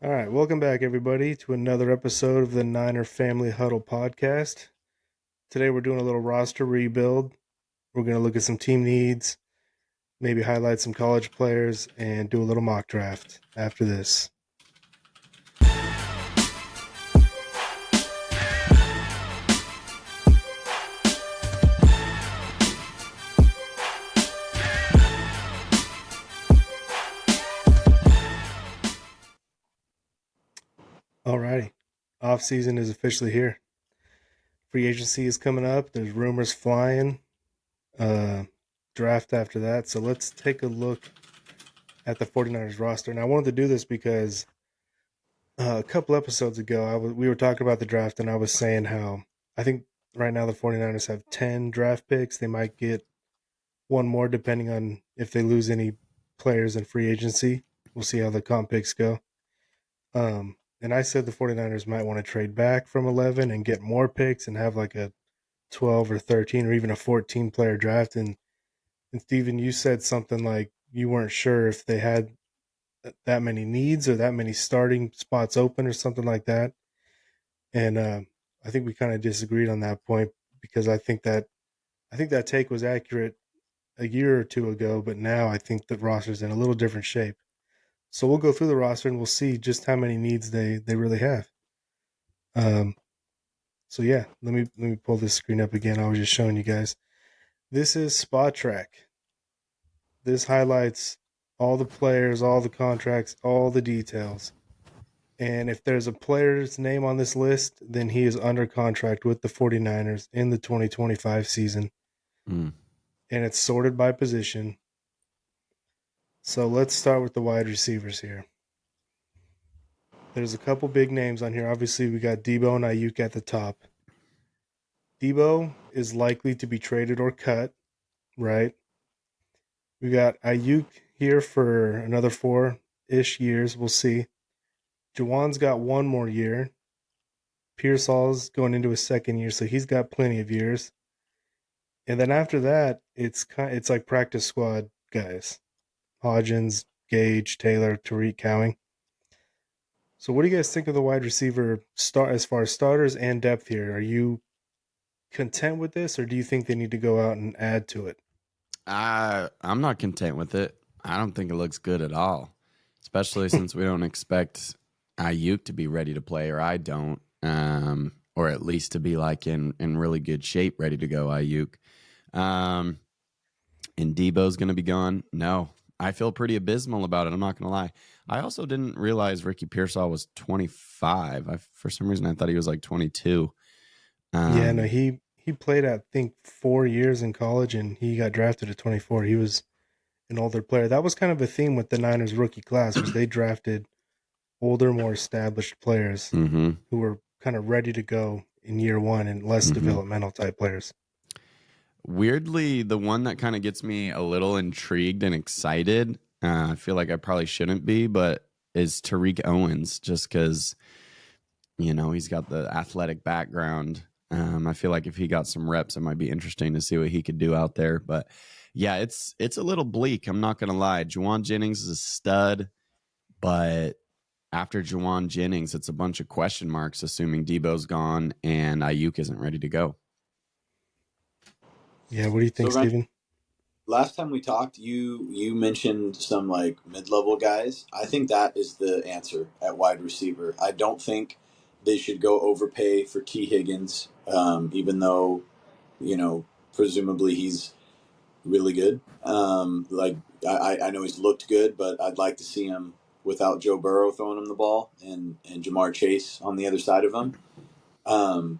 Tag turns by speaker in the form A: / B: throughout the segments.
A: All right, welcome back, everybody, to another episode of the Niner Family Huddle podcast. Today, we're doing a little roster rebuild. We're going to look at some team needs, maybe highlight some college players, and do a little mock draft after this. Alrighty, off season is officially here. Free agency is coming up. There's rumors flying. Draft after that. So let's take a look at the 49ers roster. And I wanted to do this because a couple episodes ago, we were talking about the draft, and I was saying how I think right now the 49ers have 10 draft picks. They might get one more depending on if they lose any players in free agency. We'll see how the comp picks go. And I said the 49ers might want to trade back from 11 and get more picks and have like a 12 or 13 or even a 14 player draft. And Steven, you said something like you weren't sure if they had that many needs or that many starting spots open or something like that. And I think we kind of disagreed on that point because I think that take was accurate a year or two ago, but now I think the roster's in a little different shape. So we'll go through the roster and we'll see just how many needs they really have. So yeah, let me pull this screen up again. I was just showing you guys. This is Spot Track. This highlights all the players, all the contracts, all the details. And if there's a player's name on this list, then he is under contract with the 49ers in the 2025 season. And it's sorted by position. So let's start with the wide receivers here. There's a couple big names on here. Obviously, we got Debo and Ayuk at the top. Debo is likely to be traded or cut, right? We got Ayuk here for another 4-ish years. We'll see. Juwan's got one more year. Pearsall's going into his second year, so he's got plenty of years. And then after that, it's like practice squad guys. Hodgins, Gage, Taylor, Tariq Cowing. So what do you guys think of the wide receiver start as far as starters and depth here? Are you content with this, or do you think they need to go out and add to it?
B: I'm not content with it. I don't think it looks good at all, especially since we don't expect Ayuk to be ready to play, or I don't, or at least to be like in really good shape, ready to go. Ayuk, and Debo's going to be gone. No, I feel pretty abysmal about it. I'm not going to lie. I also didn't realize Ricky Pearsall was 25. For some reason, I thought he was like 22.
A: Yeah, no, he played I think 4 years in college, and he got drafted at 24. He was an older player. That was kind of a theme with the Niners rookie class, was they drafted older, more established players
B: Mm-hmm.
A: who were kind of ready to go in year one and less developmental type players.
B: Weirdly, the one that kind of gets me a little intrigued and excited, I feel like I probably shouldn't be, but is Tariq Owens, just because, he's got the athletic background. I feel like if he got some reps, it might be interesting to see what he could do out there. But yeah, it's a little bleak. I'm not going to lie. Juwan Jennings is a stud, but after Juwan Jennings, it's a bunch of question marks, assuming Debo's gone and Ayuk isn't ready to go.
A: Yeah, what do you think, Steven?
C: Last time we talked, you mentioned some like mid-level guys. I think that is the answer at wide receiver. I don't think they should go overpay for T. Higgins, even though presumably he's really good. I know he's looked good, but I'd like to see him without Joe Burrow throwing him the ball and Jamar Chase on the other side of him.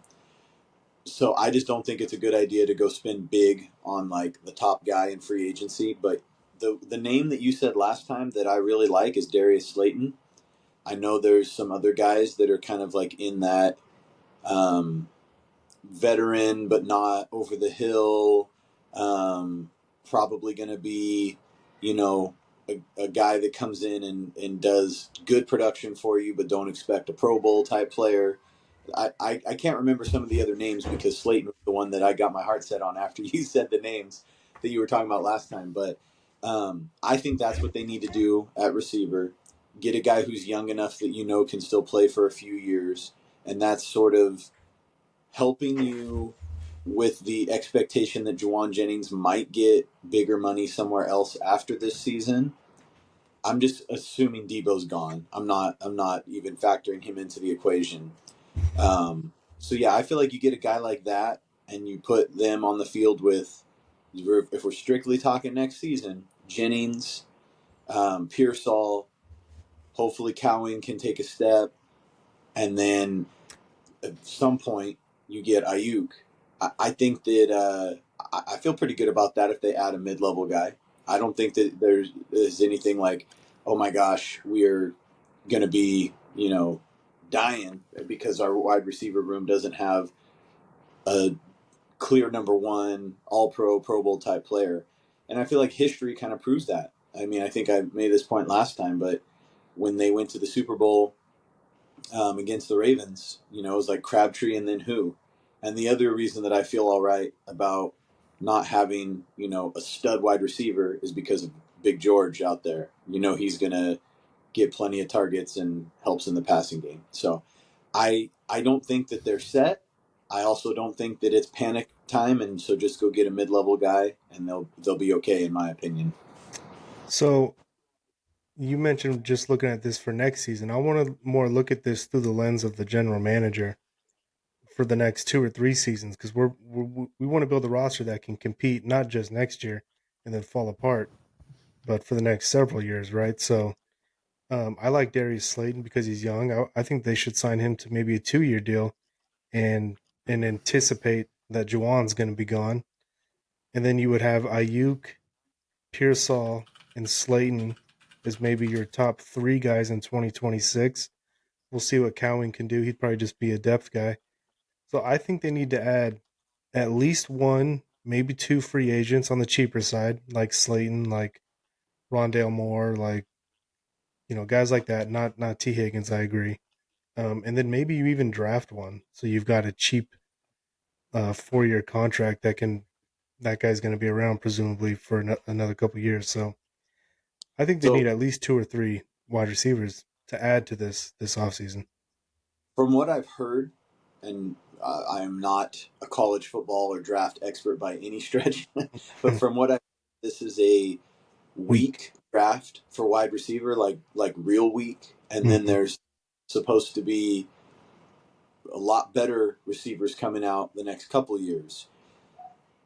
C: So I just don't think it's a good idea to go spend big on like the top guy in free agency. But the name that you said last time that I really like is Darius Slayton. I know there's some other guys that are kind of like in that veteran but not over the hill. Probably going to be, a guy that comes in and does good production for you, but don't expect a Pro Bowl type player. I can't remember some of the other names because Slayton was the one that I got my heart set on after you said the names that you were talking about last time. But I think that's what they need to do at receiver. get a guy who's young enough that you know can still play for a few years, and that's sort of helping you with the expectation that Juwan Jennings might get bigger money somewhere else after this season. I'm just assuming Debo's gone. I'm not even factoring him into the equation. So yeah, I feel like you get a guy like that, and you put them on the field with, if we're strictly talking next season, Jennings, Pearsall. Hopefully, Cowan can take a step, and then at some point you get Ayuk. I think that I feel pretty good about that if they add a mid-level guy. I don't think that there's anything like, oh my gosh, we're going to be dying because our wide receiver room doesn't have a clear number one All Pro, Pro Bowl type player. And I feel like history kind of proves that. I mean, I think I made this point last time, but when they went to the Super Bowl against the Ravens, it was like Crabtree and then who. And the other reason that I feel all right about not having, a stud wide receiver is because of Big George out there. He's going to get plenty of targets and helps in the passing game. So I don't think that they're set. I also don't think that it's panic time, and so just go get a mid-level guy and they'll be okay in my opinion.
A: So you mentioned just looking at this for next season. I want to more look at this through the lens of the general manager for the next 2 or 3 seasons, because we want to build a roster that can compete not just next year and then fall apart, but for the next several years, right? So I like Darius Slayton because he's young. I think they should sign him to maybe a 2-year deal and anticipate that Juwan's going to be gone, and then you would have Ayuk, Pearsall, and Slayton as maybe your top three guys in 2026. We'll see what Cowan can do. He'd probably just be a depth guy. So I think they need to add at least one, maybe two free agents on the cheaper side, like Slayton, like Rondale Moore, like guys like that. Not T Higgins. I agree. And then maybe you even draft one, so you've got a cheap 4-year contract that guy's going to be around presumably for another couple years. So I think they
C: So
A: need at least 2 or 3 wide receivers to add to this offseason.
C: from what I've heard, and I am not a college football or draft expert by any stretch, but from what I, this is a
A: Weak.
C: weak draft for wide receiver, like real weak, and then
A: Mm-hmm.
C: there's supposed to be a lot better receivers coming out the next couple years.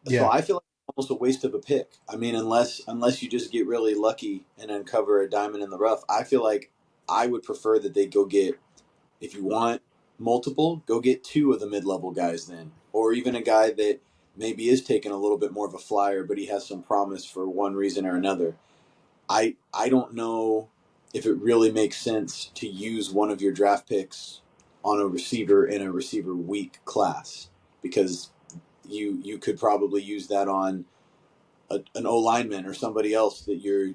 C: So
A: Yeah.
C: I feel like it's almost a waste of a pick. I mean, unless you just get really lucky and uncover a diamond in the rough, I feel like I would prefer that they go get, if you want multiple, go get two of the mid-level guys then, or even a guy that maybe is taking a little bit more of a flyer, but he has some promise for one reason or another. I don't know if it really makes sense to use one of your draft picks on a receiver in a receiver weak class, because you could probably use that on an O lineman or somebody else that you're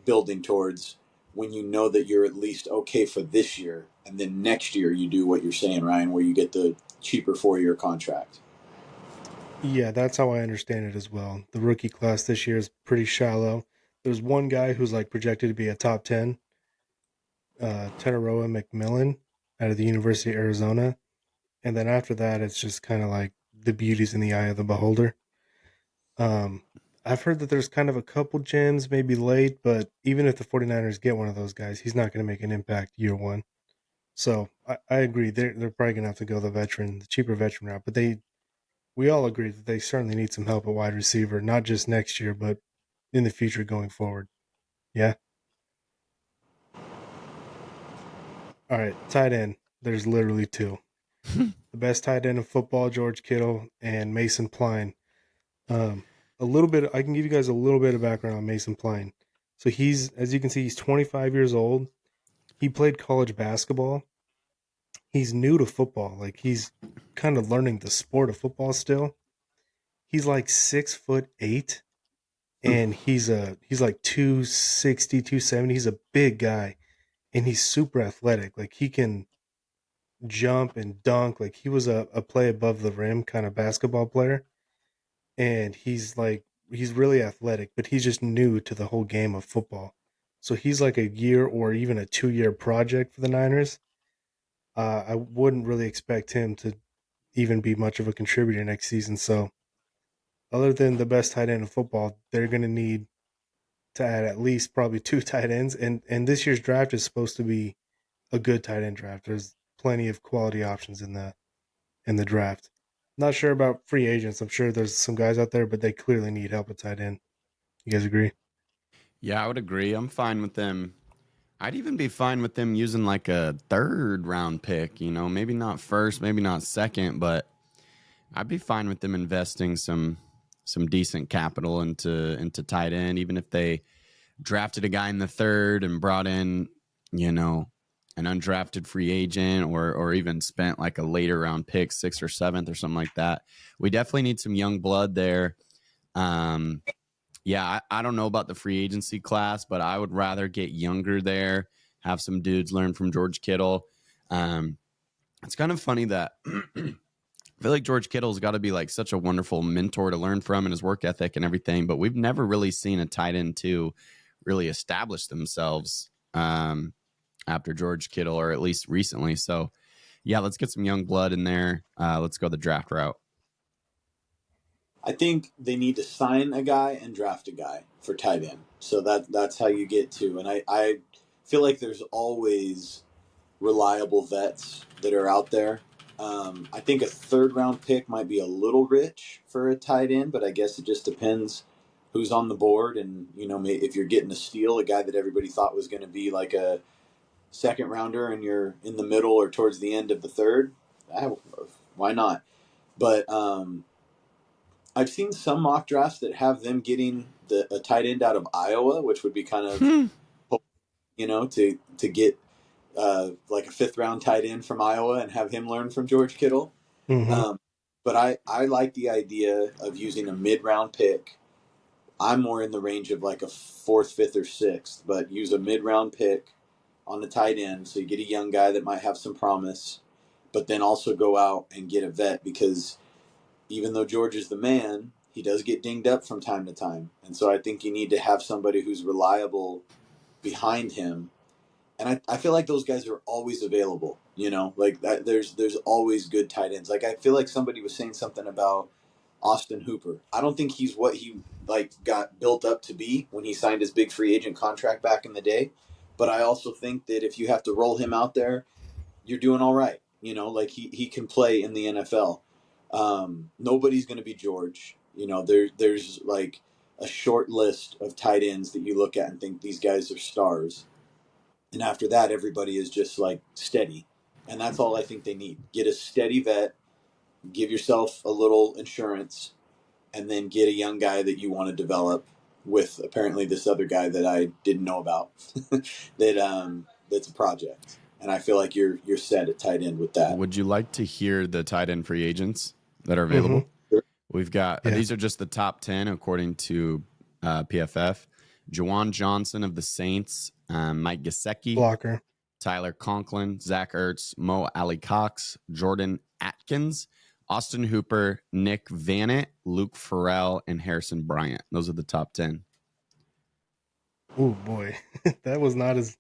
C: building towards, when you know that you're at least okay for this year, and then next year you do what you're saying, Ryan, where you get the cheaper 4-year contract.
A: Yeah, that's how I understand it as well. The rookie class this year is pretty shallow. There's one guy who's like projected to be a top 10, Teteroa McMillan out of the University of Arizona. And then after that, it's just kind of like the beauty's in the eye of the beholder. Um, I've heard that there's kind of a couple gems, maybe late, but even if the 49ers get one of those guys, he's not going to make an impact year one. So I agree. They're probably going to have to go the cheaper veteran route. But we all agree that they certainly need some help at wide receiver, not just next year, but in the future going forward. Yeah. All right. Tight end. There's literally two. The best tight end in football, George Kittle and Mason Pline. Um, a little bit. I can give you guys a little bit of background on Mason Pline. So as you can see, he's 25 years old. He played college basketball. He's new to football. Like he's kind of learning the sport of football still. He's like 6'8", and he's like 260, 270. He's a big guy, and he's super athletic. Like he can jump and dunk. Like he was a play above the rim kind of basketball player, and he's really athletic, but he's just new to the whole game of football. So he's like a year or even a 2 year project for the Niners. I wouldn't really expect him to even be much of a contributor next season. So other than the best tight end in football, they're going to need to add at least probably two tight ends. And this year's draft is supposed to be a good tight end draft. There's plenty of quality options in the draft. Not sure about free agents. I'm sure there's some guys out there, but they clearly need help at tight end. You guys agree?
B: Yeah, I would agree. I'm fine with them. I'd even be fine with them using like a third round pick, maybe not first, maybe not second, but I'd be fine with them investing some decent capital into tight end, even if they drafted a guy in the third and brought in, an undrafted free agent or even spent like a later round pick, sixth or seventh or something like that. We definitely need some young blood there. Um, yeah, I don't know about the free agency class, but I would rather get younger there, have some dudes learn from George Kittle. It's kind of funny that I feel like George Kittle's got to be like such a wonderful mentor to learn from and his work ethic and everything, but we've never really seen a tight end two really establish themselves after George Kittle, or at least recently. So, yeah, let's get some young blood in there. Let's go the draft route.
C: I think they need to sign a guy and draft a guy for tight end. So that's how you get to. And I feel like there's always reliable vets that are out there. I think a third round pick might be a little rich for a tight end, but I guess it just depends who's on the board. And, if you're getting a steal, a guy that everybody thought was going to be like a second rounder and you're in the middle or towards the end of the third, why not? But I've seen some mock drafts that have them getting a tight end out of Iowa, which would be kind of, to get like a fifth round tight end from Iowa and have him learn from George Kittle.
A: Mm-hmm.
C: But I like the idea of using a mid round pick. I'm more in the range of like a fourth, fifth, or sixth, but use a mid round pick on the tight end so you get a young guy that might have some promise, but then also go out and get a vet because even though George is the man, he does get dinged up from time to time. And so I think you need to have somebody who's reliable behind him. And I feel like those guys are always available, like that, there's always good tight ends. Like I feel like somebody was saying something about Austin Hooper. I don't think he's what he like got built up to be when he signed his big free agent contract back in the day. But I also think that if you have to roll him out there, you're doing all right. Like he can play in the NFL. Nobody's going to be George. There's like a short list of tight ends that you look at and think these guys are stars. And after that, everybody is just like steady. And that's all I think they need. Get a steady vet, give yourself a little insurance, and then get a young guy that you want to develop with apparently this other guy that I didn't know about that's a project. And I feel like you're set at tight end with that.
B: Would you like to hear the tight end free agents that are
A: Mm-hmm.
B: available? We've got
A: Yeah.
B: these are just the top 10 according to PFF. Jawan Johnson of the Saints, Mike Gesicki,
A: Blocker.
B: Tyler Conklin, Zach Ertz, Mo Ali Cox, Jordan Atkins, Austin Hooper, Nick Vannett, Luke Farrell, and Harrison Bryant. Those are the top 10.
A: Oh boy, that was not as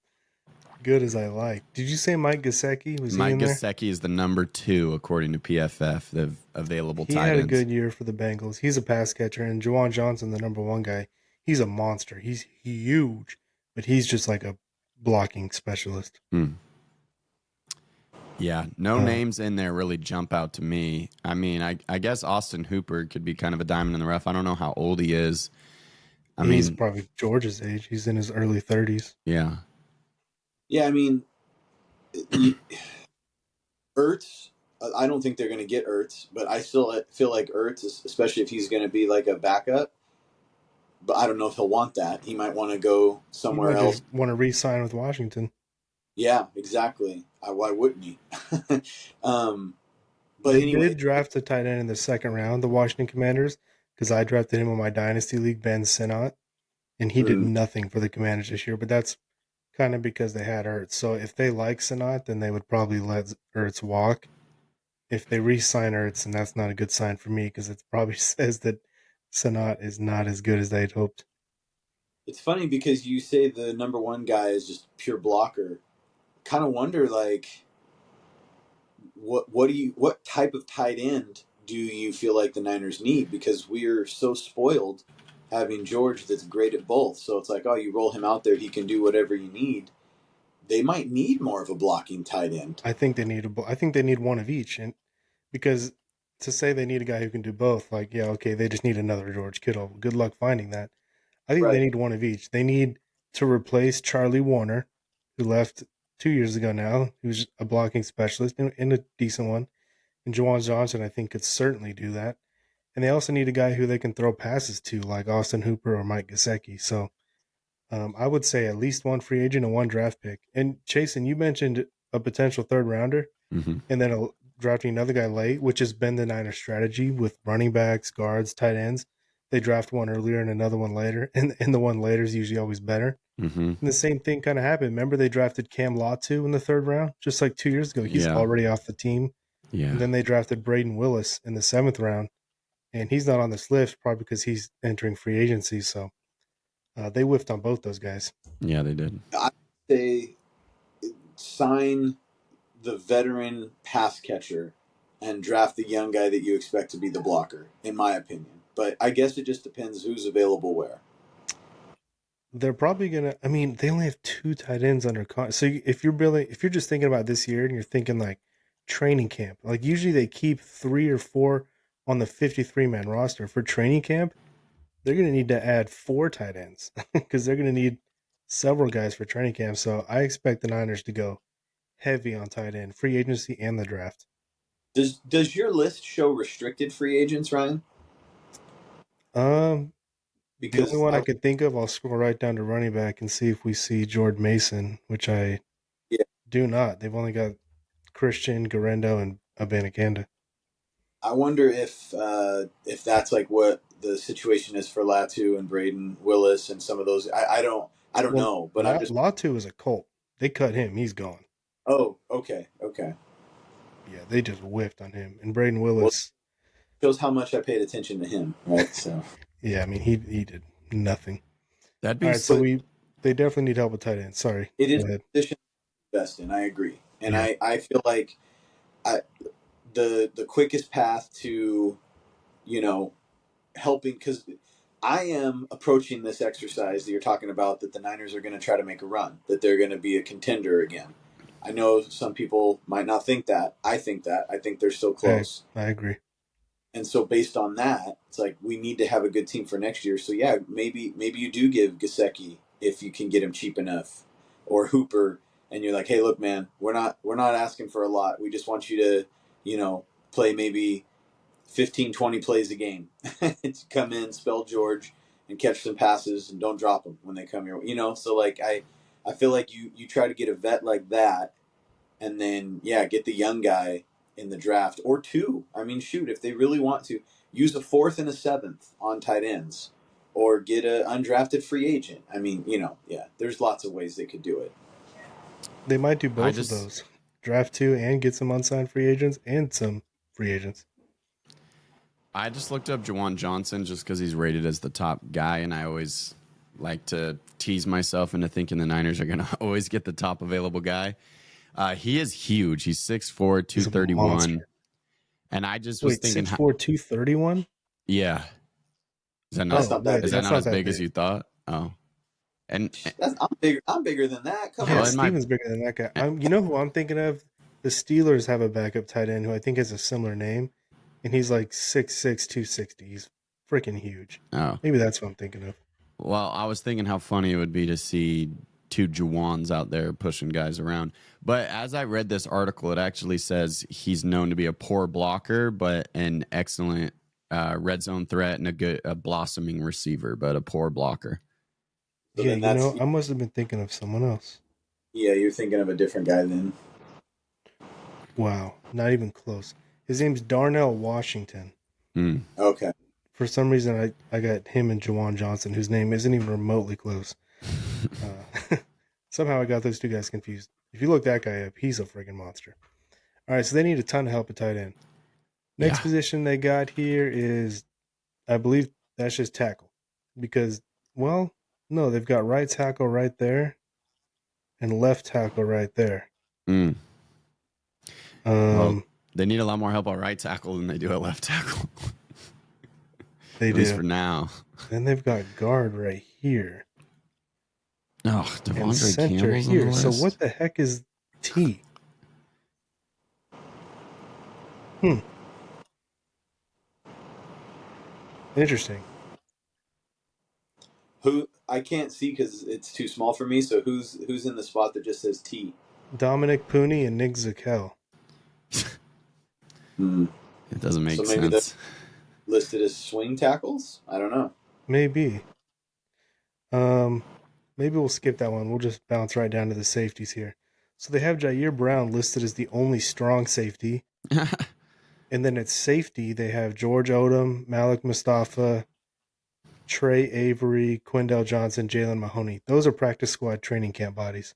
A: good as I liked. Did you say Mike Gesicki? Was he
B: Mike
A: in there?
B: Gesicki is the number 2 according to PFF, the available
A: He
B: tight
A: had a
B: ends.
A: good year for the Bengals. He's a pass catcher, and Jawan Johnson, the number one guy, he's a monster. He's huge, but he's just like a blocking specialist.
B: Yeah, no
A: Uh,
B: names in there really jump out to me. I mean, I guess Austin Hooper could be kind of a diamond in the rough. I don't know how old he is. I
A: he's
B: mean,
A: probably George's age. He's in his early 30s.
B: yeah.
C: Yeah, I mean, Ertz. I don't think they're going to get Ertz, but I still feel like Ertz, especially if he's going to be like a backup. But I don't know if he'll want that. He might want to go
A: He
C: somewhere
A: might
C: else.
A: just want to re-sign with Washington.
C: Yeah, exactly. Why wouldn't he? um, but
A: They
C: anyway,
A: did draft a tight end in the second round, the Washington Commanders, because I drafted him in my dynasty league, Ben Sinnott, and he did
C: mm,
A: nothing for the Commanders this year. But that's kind of because they had Ertz. So if they like Sinnott, then they would probably let Ertz walk. If they re-sign Ertz, and that's not a good sign for me because it probably says that Sinnott is not as good as they'd hoped.
C: It's funny because you say the number one guy is just pure blocker. Kind of wonder like what type of tight end do you feel like the Niners need? Because we're so spoiled having George that's great at both. So it's like, oh, you roll him out there, he can do whatever you need. They might need more of a blocking tight end.
A: I think they need I think they need one of each, and because to say they need a guy who can do both, like yeah, okay, they just need another George Kittle. Good luck finding that. I think they
C: Right.
A: need one of each. They need to replace Charlie Warner, who left 2 years ago now, who's a blocking specialist and a decent one. And Juwan Johnson, I think, could certainly do that. And they also need a guy who they can throw passes to, like Austin Hooper or Mike Gesicki. So I would say at least one free agent and one draft pick. And Chasen, you mentioned a potential third rounder
B: Mm-hmm.
A: and then drafting another guy late, which has been the Niners' strategy with running backs, guards, tight ends. They draft one earlier and another one later, and the one later is usually always better.
B: Mm-hmm.
A: And the same thing kind of happened. Remember, they drafted Cam Latu in the third round, just like 2 years ago. He's
B: Yeah.
A: already off the team.
B: Yeah.
A: And then they drafted Braden Willis in the seventh round, and he's not on this list probably because he's entering free agency. So they whiffed on both those guys.
B: Yeah, they did.
C: I say sign the veteran pass catcher and draft the young guy that you expect to be the blocker, in my opinion. But I guess it just depends who's available where.
A: They're probably gonna. I mean, they only have two tight ends under contract. So if you're just thinking about this year and you're thinking like training camp, like usually they keep 3 or 4 on the 53-man roster for training camp. They're gonna need to add 4 tight ends because they're gonna need several guys for training camp. So I expect the Niners to go heavy on tight end, free agency, and the draft.
C: Does your list show restricted free agents, Ryan?
A: Um, the only
C: Because
A: one I
C: I
A: could think of, I'll scroll right down to running back and see if we see Jordan Mason, which I
C: yeah,
A: do not. They've only got Christian, Garendo, and Abanikanda.
C: I wonder if that's like what the situation is for Latu and Braden Willis and some of those. I don't
A: Well,
C: know, but I'm just
A: Latu is a Colt. They cut him. He's gone.
C: oh okay.
A: Yeah, they just whiffed on him. And Braden
C: Well,
A: Willis,
C: shows how much I paid attention to him, right? So
A: yeah, I mean he did nothing.
B: That'd
A: All
B: be
A: right, so
C: but
A: they definitely need help with tight end. Sorry,
C: it
A: go
C: is
A: ahead.
C: a position to invest in. I agree, and
A: Yeah,
C: I feel like I the quickest path to you know helping because I am approaching this exercise that you're talking about that the Niners are going to try to make a run, that they're going to be a contender again. I know some people might not think that. I think that. I think they're so close.
A: I agree.
C: And so based on that, it's like we need to have a good team for next year. So yeah, maybe you do give Gasecki if you can get him cheap enough, or Hooper, and you're like, hey, look, man, we're not asking for a lot. We just want you to, play maybe 15, 20 plays a game. To come in, spell George, and catch some passes, and don't drop them when they come your way. So like I feel like you try to get a vet like that, and then yeah, get the young guy in the draft or two. I mean, shoot, if they really want to, use a fourth and a seventh on tight ends, or get an undrafted free agent. I mean, yeah, there's lots of ways they could do it.
A: They might do
B: I
A: both of
B: just
A: those. Draft 2 and get some unsigned free agents and some free agents.
B: I just looked up Jawan Johnson just because he's rated as the top guy, and I always like to tease myself into thinking the Niners are going to always get the top available guy. He is huge. He's 6'4",
A: He's a
B: 231.
A: monster.
B: And I just was
A: Wait,
B: thinking,
A: 6'4", 231?
B: yeah, is that
C: That's
B: not
A: Oh,
C: not
A: yeah,
C: that
B: is
C: big.
B: that
A: that's
B: not
A: not
B: as
A: that
B: big as
A: big.
B: you thought? Oh, and
C: I'm bigger than that. Come
A: Yeah,
B: well,
C: on.
B: in my
A: Steven's bigger than that guy. You know who I'm thinking of? The Steelers have a backup tight end who I think has a similar name, and he's like 6'6", 260. He's freaking huge.
B: oh,
A: Maybe that's what I'm thinking of.
B: well, I was thinking how funny it would be to see two Jawans out there pushing guys around. But as I read this article, it actually says he's known to be a poor blocker, but an excellent red zone threat and a blossoming receiver, but a poor blocker.
C: So
A: Yeah,
C: then that's
A: I must have been thinking of someone else.
C: yeah, you're thinking of a different guy then.
A: Wow, not even close. His name's Darnell Washington.
B: Hmm.
C: Okay.
A: For some reason, I got him and Jawan Johnson, whose name isn't even remotely close. Somehow I got those two guys confused. If you look that guy up, he's a freaking monster. All right, so they need a ton of help at tight end. Next
B: Yeah.
A: position they got here is, I believe that's just tackle. Because, well, No, they've got right tackle right there and left tackle right there.
B: Mm. Well,
A: Um,
B: they need a lot more help at right tackle than they do at left tackle.
A: they
B: At least
A: do.
B: for now.
A: Then they've got guard right here
B: Oh,
A: and
B: Devondre
A: center
B: Campbell's on the
A: here. So
B: list.
A: what the heck is T? Interesting.
C: Who I can't see because it's too small for me. So who's in the spot that just says T?
A: Dominic Pooney and Nick Zakel.
C: Hmm.
B: It doesn't make
C: So maybe they're
B: sense.
C: listed as swing tackles. I don't know.
A: Maybe. Maybe we'll skip that one. We'll just bounce right down to the safeties here. So they have Jair Brown listed as the only strong safety. And then at safety, they have George Odom, Malik Mustafa, Trey Avery, Quindell Johnson, Jalen Mahoney. Those are practice squad training camp bodies.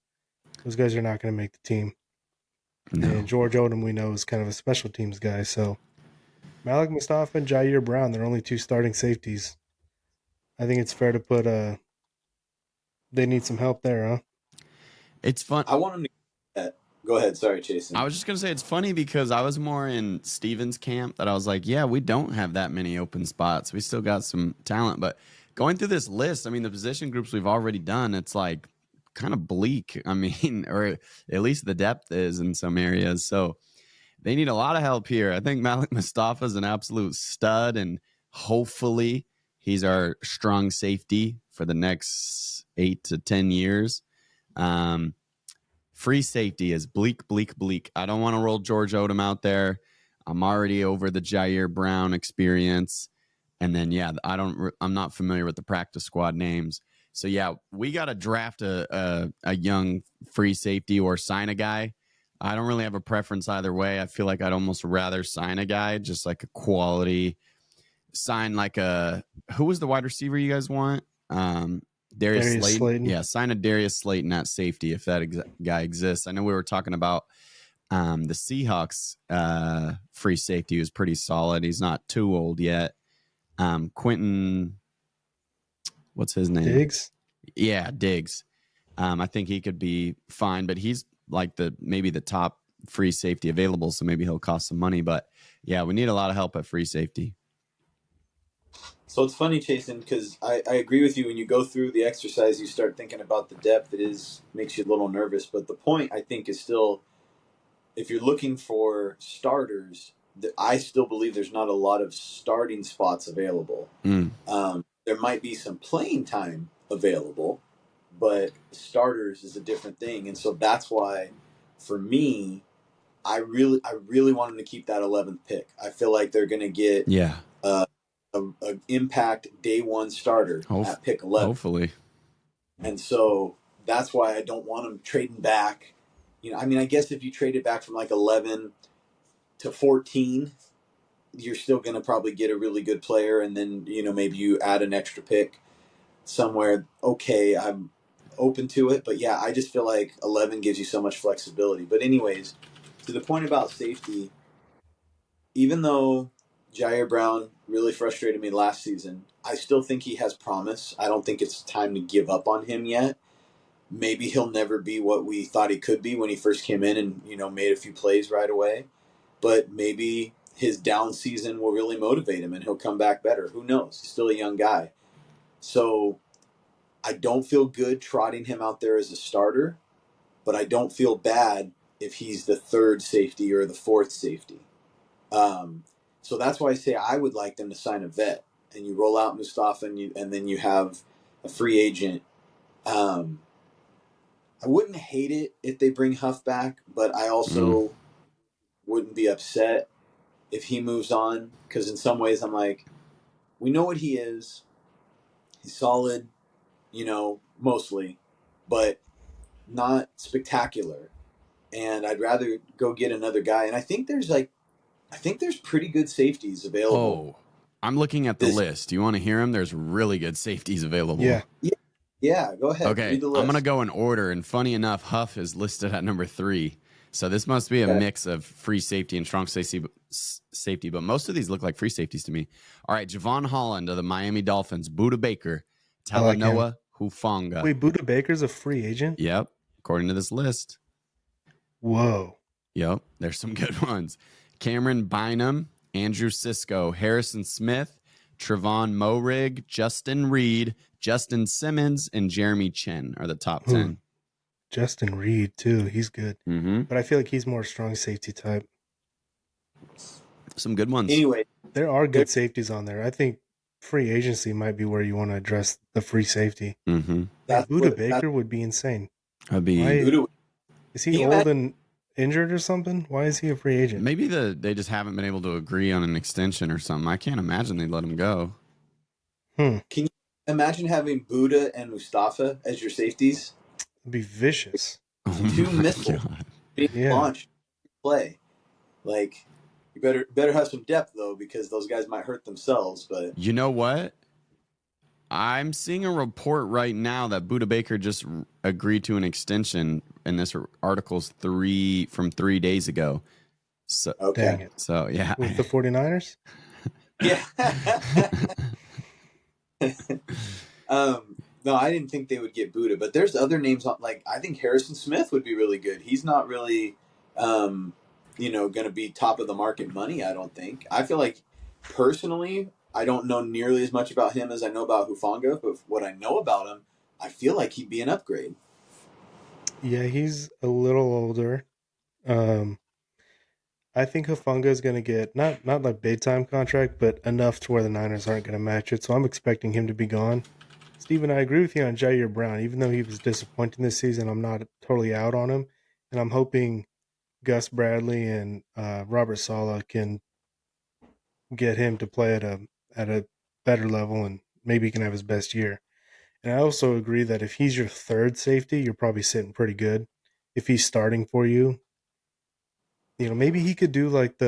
A: Those guys are not going to make the team.
B: No.
A: And George Odom, we know, is kind of a special teams guy. So Malik Mustafa and Jair Brown, they're only two starting safeties. I think it's fair to put they need some help there, huh?
B: It's fun.
C: I want them to get that. Go ahead. Sorry, Jason.
B: I was just going to say it's funny because I was more in Steven's camp that I was like, yeah, we don't have that many open spots. We still got some talent. But going through this list, I mean, the position groups we've already done, it's like kind of bleak. I mean, or at least the depth is in some areas. So they need a lot of help here. I think Malik Mustafa is an absolute stud, and hopefully he's our strong safety for the next 8 to 10 years. Free safety is bleak, bleak, bleak. I don't want to roll George Odom out there. I'm already over the Jair Brown experience. And then, yeah, I'm not familiar with the practice squad names. So, yeah, we got to draft a young free safety or sign a guy. I don't really have a preference either way. I feel like I'd almost rather sign a guy, just like a quality sign, like who was the wide receiver you guys want? Darius Slayton. Yeah, sign a Darius Slayton at safety if that guy exists. I know we were talking about the Seahawks free safety who's pretty solid. He's not too old yet. Quentin, what's his name?
A: Diggs?
B: Yeah, Diggs. I think he could be fine, but he's like maybe the top free safety available, so maybe he'll cost some money. But yeah, we need a lot of help at free safety.
C: So it's funny, Jason, because I agree with you. When you go through the exercise, you start thinking about the depth. Makes you a little nervous. But the point, I think, is still, if you're looking for starters, I still believe there's not a lot of starting spots available. There might be some playing time available, but starters is a different thing. And so that's why, for me, I really want them to keep that 11th pick. I feel like they're going to get a impact day one starter at pick 11.
B: Hopefully.
C: And so that's why I don't want them trading back. I mean, I guess if you traded back from like 11 to 14, you're still going to probably get a really good player. And then, maybe you add an extra pick somewhere. Okay, I'm open to it. But yeah, I just feel like 11 gives you so much flexibility. But anyways, to the point about safety, even though Jair Brown really frustrated me last season, I still think he has promise. I don't think it's time to give up on him yet. Maybe he'll never be what we thought he could be when he first came in and, made a few plays right away. But maybe his down season will really motivate him and he'll come back better. Who knows? He's still a young guy. So I don't feel good trotting him out there as a starter, but I don't feel bad if he's the third safety or the fourth safety. So that's why I say I would like them to sign a vet, and you roll out Mustafa, and then you have a free agent. I wouldn't hate it if they bring Huff back, but I also wouldn't be upset if he moves on, because in some ways I'm like, we know what he is. He's solid, mostly, but not spectacular. And I'd rather go get another guy. And I think there's pretty good safeties available.
B: Oh, I'm looking at the list. Do you want to hear them? There's really good safeties available.
C: Yeah, go ahead.
B: Okay,
C: Read the list.
B: I'm going to go in order. And funny enough, Huff is listed at number 3. So this must be a mix of free safety and strong safety. But most of these look like free safeties to me. All right, Javon Holland of the Miami Dolphins, Buda Baker, Talanoa Hufanga.
A: Wait, Buda Baker's a free agent?
B: Yep. According to this list.
A: Whoa.
B: Yep. There's some good ones. Cameron Bynum, Andrew Sisko, Harrison Smith, Trevon Morig, Justin Reed, Justin Simmons, and Jeremy Chin are the top 10.
A: Justin Reed, too. He's good.
B: Mm-hmm.
A: But I feel like he's more strong safety type.
B: Some good ones.
C: Anyway,
A: There are good safeties on there. I think free agency might be where you want to address the free safety.
B: Mm-hmm.
A: Buda Baker would be insane.
B: I'd be.
A: Is he old and injured or something? Why is he a free agent?
B: Maybe they just haven't been able to agree on an extension or something. I can't imagine they'd let him go.
C: Can you imagine having Buda and Mustafa as your safeties?
A: It'd be vicious.
C: Two missiles being launched play. Like, you better have some depth though, because those guys might hurt themselves. But
B: you know what? I'm seeing a report right now that Buda Baker just agreed to an extension, and this article's from 3 days ago. So,
C: okay.
A: Dang it.
B: So, yeah.
A: With the 49ers?
C: Yeah. No, I didn't think they would get Buda, but there's other names on, like, I think Harrison Smith would be really good. He's not really, going to be top of the market money, I don't think. I feel like, personally, I don't know nearly as much about him as I know about Hufanga, but what I know about him, I feel like he'd be an upgrade.
A: Yeah, he's a little older. I think Hufanga is going to get not like big time contract, but enough to where the Niners aren't going to match it. So I'm expecting him to be gone. Steven, I agree with you on Jair Brown. Even though he was disappointing this season, I'm not totally out on him, and I'm hoping Gus Bradley and Robert Saleh can get him to play at a better level, and maybe he can have his best year. And I also agree that if he's your third safety, you're probably sitting pretty good. If he's starting for you, maybe he could do like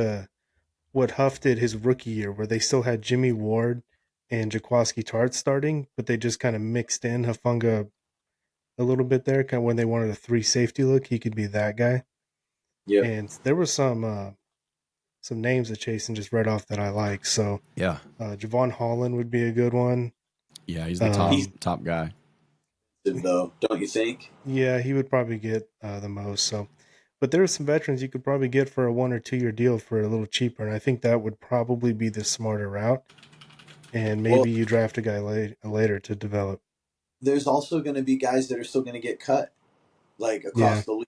A: what Huff did his rookie year, where they still had Jimmy Ward and Jaquaski Tart starting, but they just kind of mixed in Hufanga a little bit there. Kind of when they wanted a 3 safety look, he could be that guy.
C: Yeah.
A: And there were some names that Chasen just read off that I like. So
B: yeah,
A: Javon Holland would be a good one.
B: Yeah, he's the top guy.
C: Though, don't you think?
A: Yeah, he would probably get the most. So, but there are some veterans you could probably get for a 1 or 2 year deal for a little cheaper, and I think that would probably be the smarter route. And maybe you draft a guy later to develop.
C: There's also going to be guys that are still going to get cut, like across the league,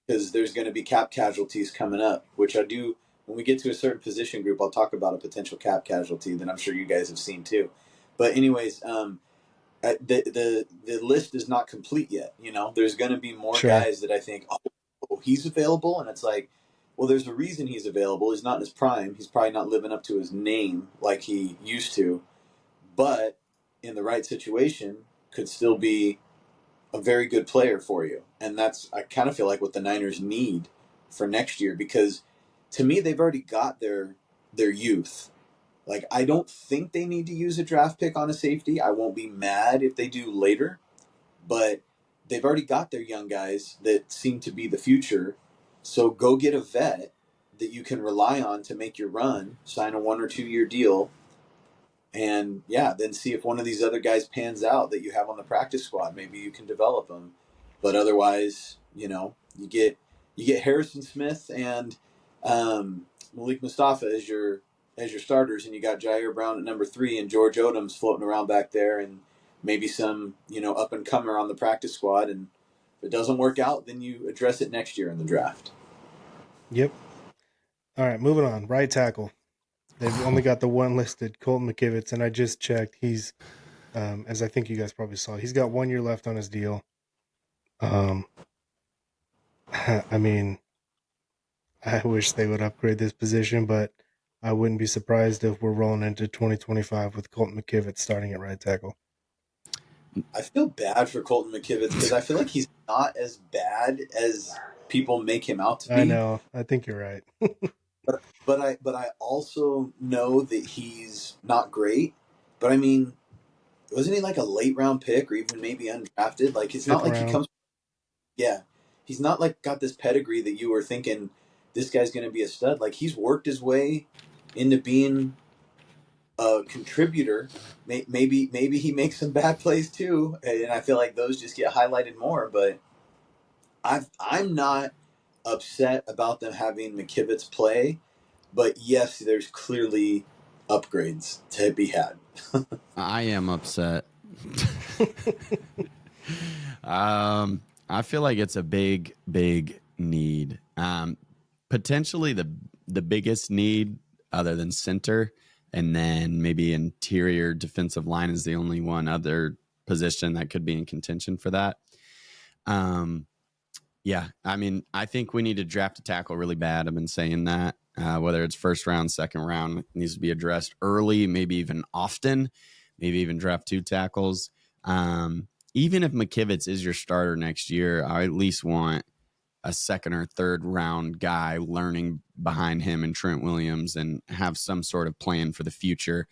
C: because there's going to be cap casualties coming up, which I do. When we get to a certain position group, I'll talk about a potential cap casualty that I'm sure you guys have seen too. But anyways, the list is not complete yet. There's going to be more guys that I think, oh, he's available, and it's like, well, there's a reason he's available. He's not in his prime. He's probably not living up to his name like he used to, but in the right situation, could still be a very good player for you. And that's, I kind of feel like what the Niners need for next year, because to me, they've already got their youth. Like, I don't think they need to use a draft pick on a safety. I won't be mad if they do later, but they've already got their young guys that seem to be the future. So go get a vet that you can rely on to make your run, sign a 1 or 2 year deal, and then see if one of these other guys pans out that you have on the practice squad. Maybe you can develop them, but otherwise, you get Harrison Smith and Malik Mustafa as your starters, and you got Jair Brown at number 3 and George Odom's floating around back there, and maybe some up and comer on the practice squad. And if it doesn't work out, then you address it next year in the draft.
A: Yep. All right, moving on. Right tackle. They've only got the one listed, Colton McKivitz, and I just checked. He's, as I think you guys probably saw, he's got 1 year left on his deal. I mean, I wish they would upgrade this position, but I wouldn't be surprised if we're rolling into 2025 with Colton McKivitz starting at right tackle.
C: I feel bad for Colton McKivitz because I feel like he's not as bad as people make him out to be.
A: I know. I think you're right.
C: But I also know that he's not great. But I mean, wasn't he like a late round pick or even maybe undrafted? Like, it's not like he comes. Yeah, he's not like got this pedigree that you were thinking this guy's going to be a stud. Like, he's worked his way into being a contributor. Maybe he makes some bad plays too, and I feel like those just get highlighted more. But I'm not upset about them having McKivitz play, but yes, there's clearly upgrades to be had.
B: I am upset. I feel like it's a big, big need. Potentially the biggest need other than center, and then maybe interior defensive line is the only one other position that could be in contention for that. Yeah, I mean, I think we need to draft a tackle really bad. I've been saying that. Whether it's first round, second round, it needs to be addressed early, maybe even often, maybe even draft 2 tackles. Even if McKivitz is your starter next year, I at least want a second or third round guy learning behind him and Trent Williams and have some sort of plan for the future,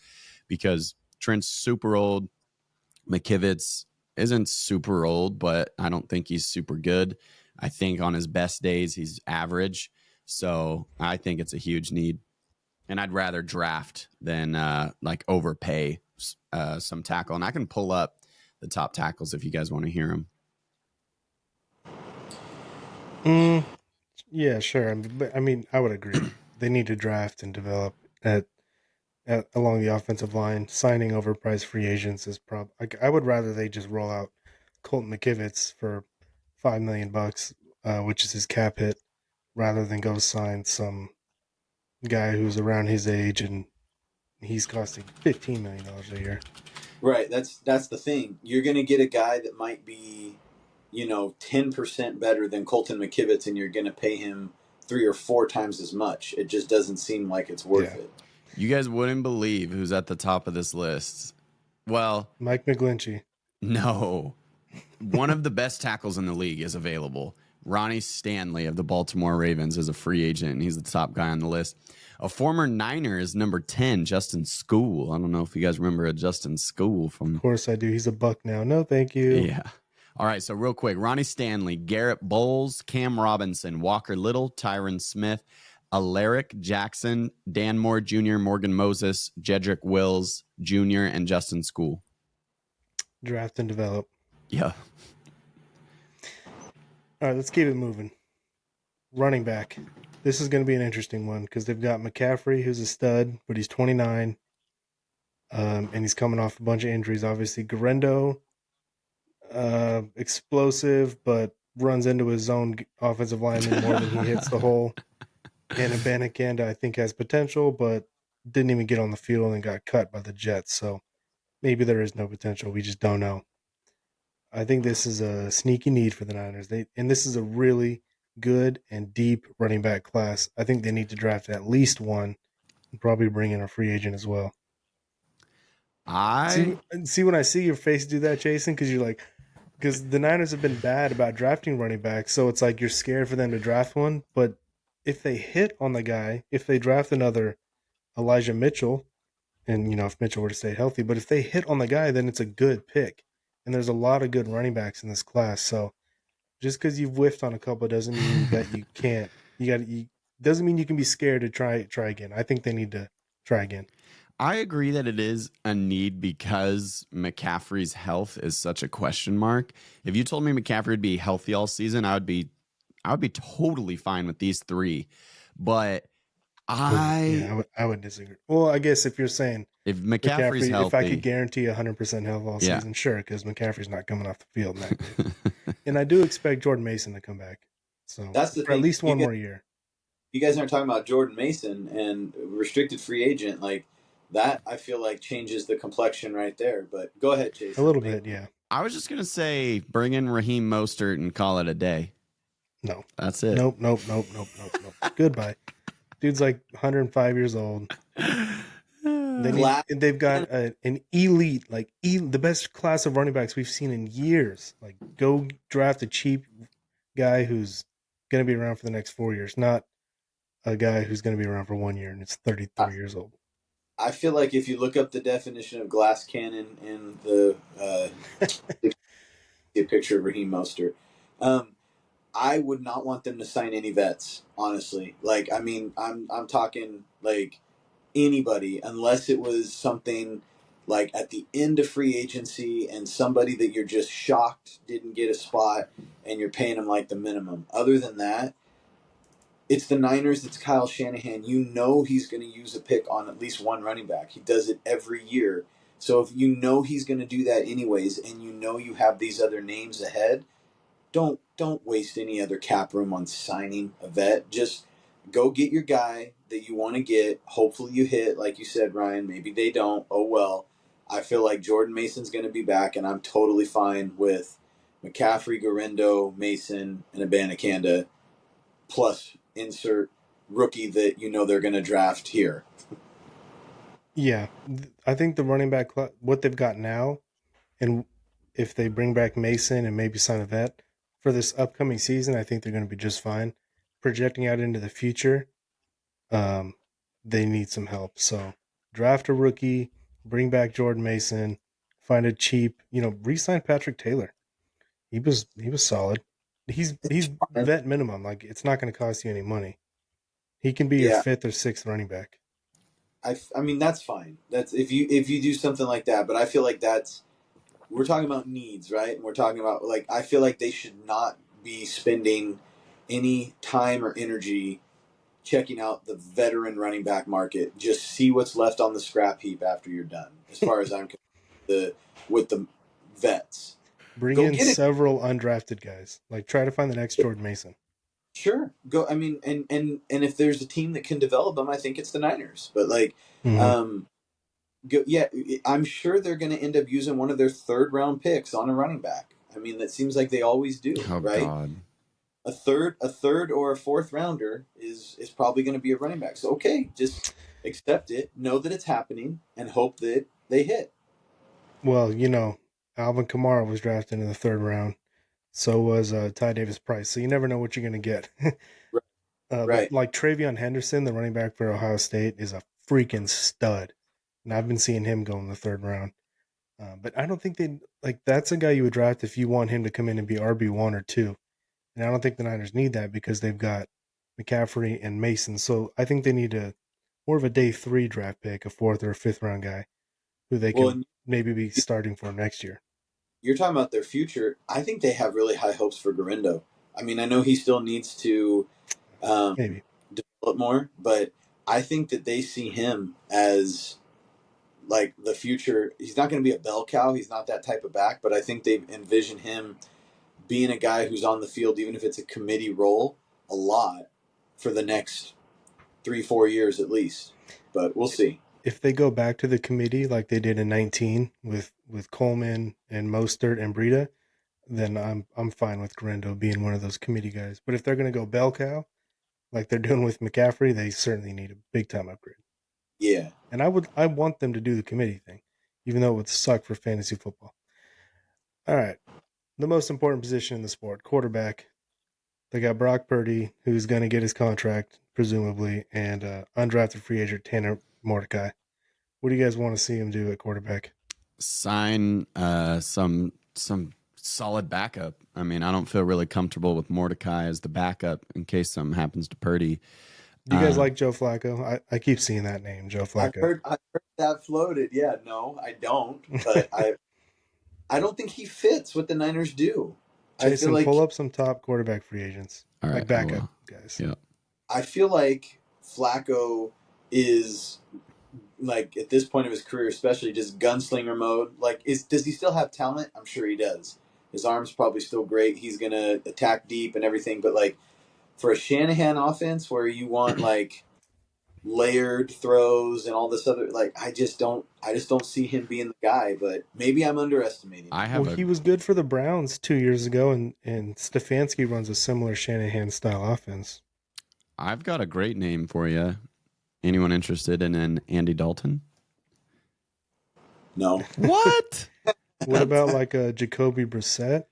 B: because Trent's super old. McKivitz isn't super old, but I don't think he's super good. I think on his best days, he's average. So I think it's a huge need. And I'd rather draft than like overpay some tackle. And I can pull up the top tackles if you guys want to hear them.
A: Yeah, sure. But I mean, I would agree. They need to draft and develop along the offensive line. Signing overpriced free agents is like I would rather they just roll out Colton McKivitz for $5 million, which is his cap hit, rather than go sign some guy who's around his age and he's costing $15 million a year.
C: Right. That's the thing. You're going to get a guy that might be, 10% better than Colton McKivitz, and you're going to pay him 3 or 4 times as much. It just doesn't seem like it's worth it.
B: You guys wouldn't believe who's at the top of this list. Well,
A: Mike McGlinchey.
B: No. One of the best tackles in the league is available. Ronnie Stanley of the Baltimore Ravens is a free agent, and he's the top guy on the list. A former Niner is number 10, Justin School. I don't know if you guys remember a Justin School from.
A: Of course I do. He's a Buck now. No, thank you.
B: Yeah. All right, so real quick, Ronnie Stanley, Garrett Bowles, Cam Robinson, Walker Little, Tyron Smith, Alaric Jackson, Dan Moore Jr., Morgan Moses, Jedrick Wills Jr., and Justin School.
A: Draft and develop.
B: Yeah.
A: All right, let's keep it moving. Running back. This is going to be an interesting one because they've got McCaffrey, who's a stud, but he's 29. And he's coming off a bunch of injuries. Obviously, Garendo, explosive, but runs into his own offensive lineman more than he hits the hole. And Abanikanda, I think, has potential, but didn't even get on the field and got cut by the Jets. So maybe there is no potential. We just don't know. I think this is a sneaky need for the Niners. And this is a really good and deep running back class. I think they need to draft at least one and probably bring in a free agent as well. See when I see your face do that, Jason, because the Niners have been bad about drafting running backs, so it's like you're scared for them to draft one. But if they hit on the guy, if they draft another Elijah Mitchell, and if Mitchell were to stay healthy, but if they hit on the guy, then it's a good pick. And there's a lot of good running backs in this class. So just because you've whiffed on a couple doesn't mean that you can't. Doesn't mean you can be scared to try again. I think they need to try again.
B: I agree that it is a need because McCaffrey's health is such a question mark. If you told me McCaffrey would be healthy all season, I would be totally fine with these 3. But
A: I would disagree. Well, I guess if you're saying
B: if McCaffrey's healthy,
A: if I could guarantee 100% health all season, sure, because McCaffrey's not coming off the field in that game. And I do expect Jordan Mason to come back. So
C: that's the
A: for at least one more year.
C: You guys aren't talking about Jordan Mason and restricted free agent like that. I feel like changes the complexion right there. But go ahead, Chase.
A: A little bit, yeah.
B: I was just gonna say, bring in Raheem Mostert and call it a day.
A: No,
B: that's it.
A: Nope. Goodbye. Dude's like 105 years old. They've got an elite, the best class of running backs we've seen in years. Like, go draft a cheap guy who's going to be around for the next 4 years, not a guy who's going to be around for 1 year and it's 33 years old.
C: I feel like if you look up the definition of glass cannon in the a picture of Raheem Mostert, I would not want them to sign any vets, honestly. Like, I mean, I'm talking like anybody unless it was something like at the end of free agency and somebody that you're just shocked didn't get a spot and you're paying them like the minimum. Other than that, it's the Niners, it's Kyle Shanahan. You know he's going to use a pick on at least one running back. He does it every year. So if you know he's going to do that anyways and you know you have these other names ahead, don't waste any other cap room on signing a vet. Just go get your guy that you want to get. Hopefully you hit, like you said, Ryan. Maybe they don't. Oh well. I feel like Jordan Mason's going to be back, and I'm totally fine with McCaffrey, Garendo, Mason, and Abanikanda plus insert rookie that you know they're going to draft here.
A: Yeah, I think the running back what they've got now, and if they bring back Mason and maybe sign a vet for this upcoming season, I think they're going to be just fine. Projecting out into the future, um, they need some help. So draft a rookie, bring back Jordan Mason, find a cheap, re-sign Patrick Taylor. He was solid. He's vet minimum. Like it's not going to cost you any money. He can be your
C: Yeah,
A: fifth or sixth running back.
C: I mean that's fine. That's if you do something like that. But I feel like that's we're talking about needs, right? And we're talking about like I feel like they should not be spending any time or energy checking out the veteran running back market. Just see what's left on the scrap heap after you're done. As far as I'm concerned, with the vets,
A: Bring
C: go
A: in
C: get it.
A: several undrafted guys. Like try to find the next Jordan Mason.
C: Sure, go. I mean, and if there's a team that can develop them, I think it's the Niners. But like,
A: Mm-hmm.
C: um, go, yeah, I'm sure they're going to end up using one of their third round picks on a running back. I mean, that seems like they always do,
B: Oh
C: right?
B: God.
C: A third or a fourth rounder is probably going to be a running back. So okay, just accept it, know that it's happening, and hope that they hit.
A: Well, Alvin Kamara was drafted in the third round. So was Ty Davis Price. So you never know what you're going to get.
C: Right.
A: But
C: Right.
A: like Travion Henderson, the running back for Ohio State, is a freaking stud. And I've been seeing him go in the third round. But I don't think they like that's a guy you would draft if you want him to come in and be RB1 or 2. And I don't think the Niners need that because they've got McCaffrey and Mason. So I think they need a more of a day 3 draft pick, a fourth or a fifth round guy who they
C: Well,
A: can
C: and
A: maybe be starting for next year.
C: you're talking about their future. I think they have really high hopes for Garindo. I mean, I know he still needs to
A: Maybe.
C: develop more, but I think that they see him as like the future. He's not going to be a bell cow. He's not that type of back, but I think they've envisioned him being a guy who's on the field, even if it's a committee role, a lot for the next 3-4 years at least. But we'll see.
A: If they go back to the committee like they did in 19 with Coleman and Mostert and Breida, then I'm fine with Garendo being one of those committee guys. But if they're going to go bell cow like they're doing with McCaffrey, they certainly need a big time upgrade.
C: Yeah.
A: And I want them to do the committee thing, even though it would suck for fantasy football. All right, the most important position in the sport, quarterback. They got Brock Purdy, who's going to get his contract presumably, and undrafted free agent Tanner Mordecai. What do you guys want to see him do at quarterback?
B: Sign some solid backup. I mean, I don't feel really comfortable with Mordecai as the backup in case something happens to Purdy.
A: Do you guys like Joe Flacco? I keep seeing that name, Joe Flacco.
C: I've heard that floated. Yeah, no, I don't. But I don't think he fits what the Niners do. I feel
A: Jason, pull
C: like
A: up some top quarterback free agents,
B: All right,
A: like
B: I
A: backup
B: will.
A: guys.
B: Yeah.
C: I feel like Flacco is like at this point of his career, especially just gunslinger mode. Like, does he still have talent? I'm sure he does. His arm's probably still great. He's gonna attack deep and everything. But like for a Shanahan offense, where you want like layered throws and all this other, like I just don't see him being the guy. But maybe I'm underestimating
B: I
C: him.
A: Well,
B: have a
A: he was good for the Browns 2 years ago, and Stefanski runs a similar Shanahan style offense.
B: I've got a great name for you. Anyone interested in an Andy Dalton?
C: No,
B: What?
A: What about like a Jacoby Brissett?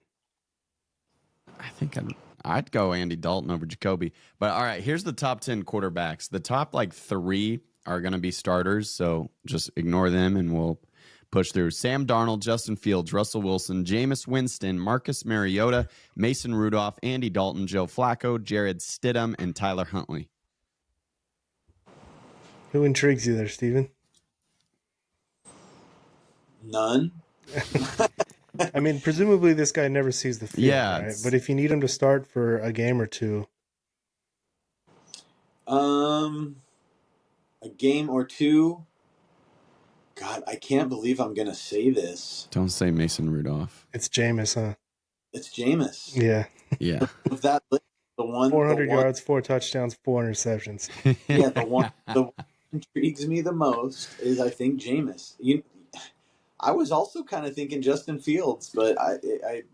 B: I think I'd go Andy Dalton over Jacoby. But all right, here's the top 10 quarterbacks. The top like 3 are going to be starters, so just ignore them and we'll push through. Sam Darnold, Justin Fields, Russell Wilson, Jameis Winston, Marcus Mariota, Mason Rudolph, Andy Dalton, Joe Flacco, Jared Stidham, and Tyler Huntley.
A: Who intrigues you there, Steven?
C: None.
A: I mean, presumably this guy never sees the field,
B: Yeah,
A: right? But
B: it's
A: if you need him to start for a game or two,
C: Um, a game or two. God, I can't believe I'm gonna say this.
B: don't say Mason Rudolph.
A: it's Jameis, huh?
C: It's Jameis.
A: Yeah.
B: Yeah.
C: Of that list, the
A: 400
C: one,
A: yards, 4 touchdowns, 4 interceptions.
C: yeah, the one that intrigues me the most is I think Jameis. I was also kind of thinking Justin Fields, but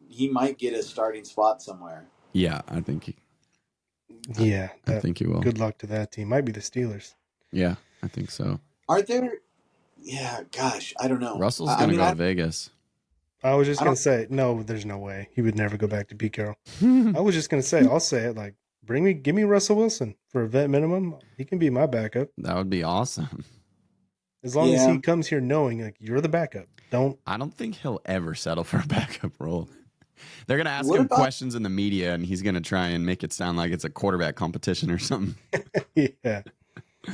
C: he might get a starting spot somewhere.
B: Yeah, I think
A: Yeah.
B: I think he will.
A: Good luck to that team. Might be the Steelers.
B: Yeah, I think so.
C: Are there? Yeah, gosh, I don't know.
B: Russell's
C: I
B: gonna
C: mean,
B: go to Vegas.
A: I was just
C: I
A: going
C: don't.
A: to say, no, there's no way. He would never go back to Pete Carroll. I was just going to say, I'll say it like, give me Russell Wilson for a vet minimum. He can be my backup.
B: That would be awesome.
A: As long as he comes here knowing like you're the backup.
B: I don't think he'll ever settle for a backup role. They're gonna ask
C: What
B: him
C: about-
B: questions in the media, and he's gonna try and make it sound like it's a quarterback competition or something.
A: Yeah.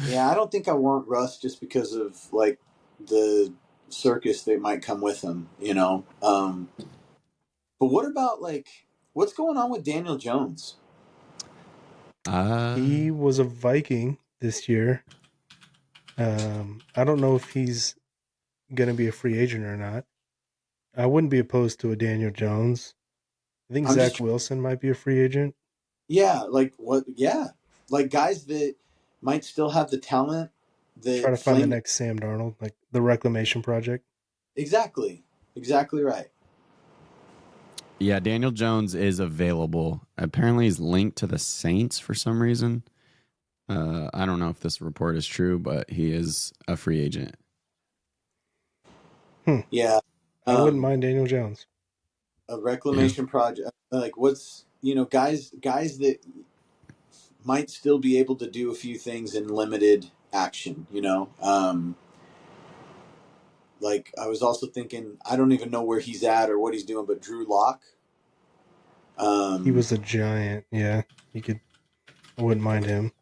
C: Yeah, I don't think I want Russ just because of like the circus that might come with him, you know. But what about like what's going on with Daniel Jones?
A: He was a Viking this year. I don't know if he's going to be a free agent or not. I wouldn't be opposed to a Daniel Jones. I think Zach Wilson might be a free agent.
C: Yeah, like what? Yeah, like guys that might still have the talent. That
A: Try to find the next Sam Darnold, like the Reclamation Project.
C: Exactly right.
B: Yeah, Daniel Jones is available. Apparently, he's linked to the Saints for some reason. I don't know if this report is true, but he is a free agent.
C: Yeah,
A: I wouldn't mind Daniel Jones.
C: A reclamation project, like what's guys that might still be able to do a few things in limited action. Like I was also thinking, I don't even know where he's at or what he's doing, but Drew Lock.
A: He was a giant. Yeah, he could. I wouldn't mind him.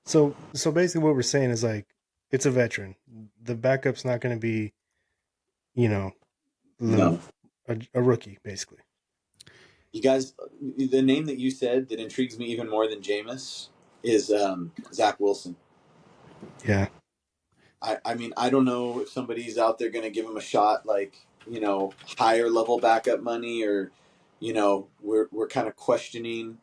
A: So basically, what we're saying is like, it's a veteran. The backup's not going to be,
C: No.
A: a rookie, basically.
C: You guys, the name that you said that intrigues me even more than Jameis is Zach Wilson.
A: Yeah.
C: I mean, I don't know if somebody's out there going to give him a shot, like, higher level backup money, or, we're kind of questioning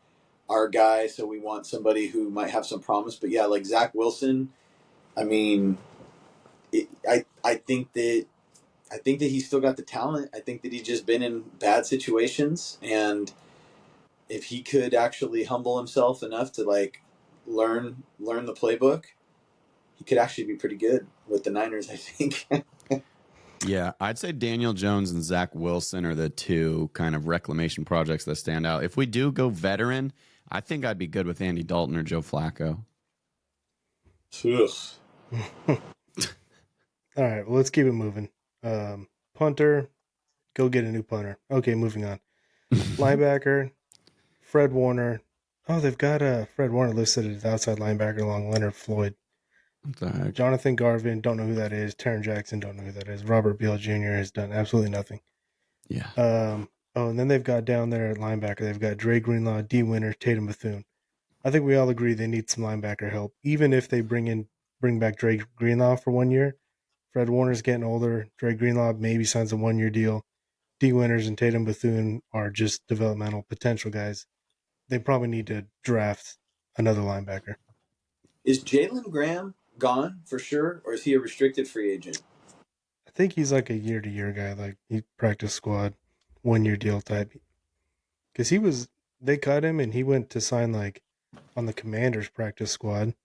C: our guy, so we want somebody who might have some promise. But yeah, like Zach Wilson, I mean, I think that he's still got the talent. I think that he's just been in bad situations, and if he could actually humble himself enough to like learn the playbook, he could actually be pretty good with the Niners, I think.
B: Yeah, I'd say Daniel Jones and Zach Wilson are the two kind of reclamation projects that stand out. If we do go veteran, I think I'd be good with Andy Dalton or Joe Flacco.
A: All right, well, let's keep it moving. Punter, go get a new punter. Okay, moving on. Linebacker, Fred Warner. Oh, they've got Fred Warner listed as outside linebacker along Leonard Floyd.
B: What the heck?
A: Jonathan Garvin, don't know who that is. Taryn Jackson, don't know who that is. Robert Beal Jr. has done absolutely nothing.
B: Yeah.
A: And then they've got down there at linebacker, they've got Dre Greenlaw, D. Winter, Tatum Bethune. I think we all agree they need some linebacker help. Even if they bring back Dre Greenlaw for 1 year, Fred Warner's getting older. Dre Greenlaw maybe signs a 1 year deal. D. Winters and Tatum Bethune are just developmental potential guys. They probably need to draft another linebacker.
C: Is Jalen Graham gone for sure, or is he a restricted free agent?
A: I think he's like a year-to-year guy, like he practice squad, 1 year deal type. Because they cut him and he went to sign like on the Commanders practice squad.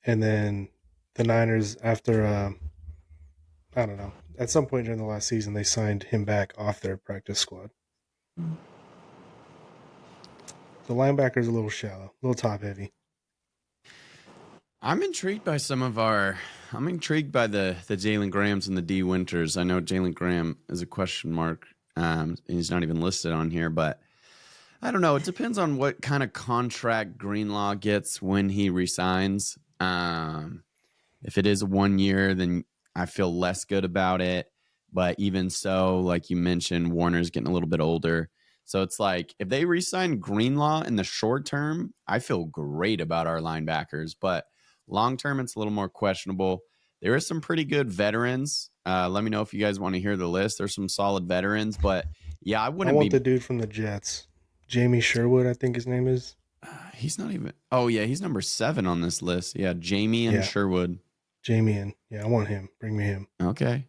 A: And then the Niners, after, I don't know, at some point during the last season, they signed him back off their practice squad. The linebacker's a little shallow, a little top heavy.
B: I'm intrigued by I'm intrigued by the Jalen Grahams and the D. Winters. I know Jalen Graham is a question mark. And he's not even listed on here, but I don't know. It depends on what kind of contract Greenlaw gets when he resigns. Um, if it is 1 year, then I feel less good about it. But even so, like you mentioned, Warner's getting a little bit older. So it's like if they re-sign Greenlaw in the short term, I feel great about our linebackers. But long term, it's a little more questionable. There are some pretty good veterans. Let me know if you guys want to hear the list. There's some solid veterans, but yeah, I
A: I
B: wouldn't
A: want the
B: be.
A: dude from the Jets, Jamie Sherwood, I think his name is.
B: He's not even. Oh yeah, he's number 7 on this list. Yeah, Jamie and
A: Yeah,
B: Sherwood.
A: Jamie, and yeah, I want him. Bring me him.
B: Okay.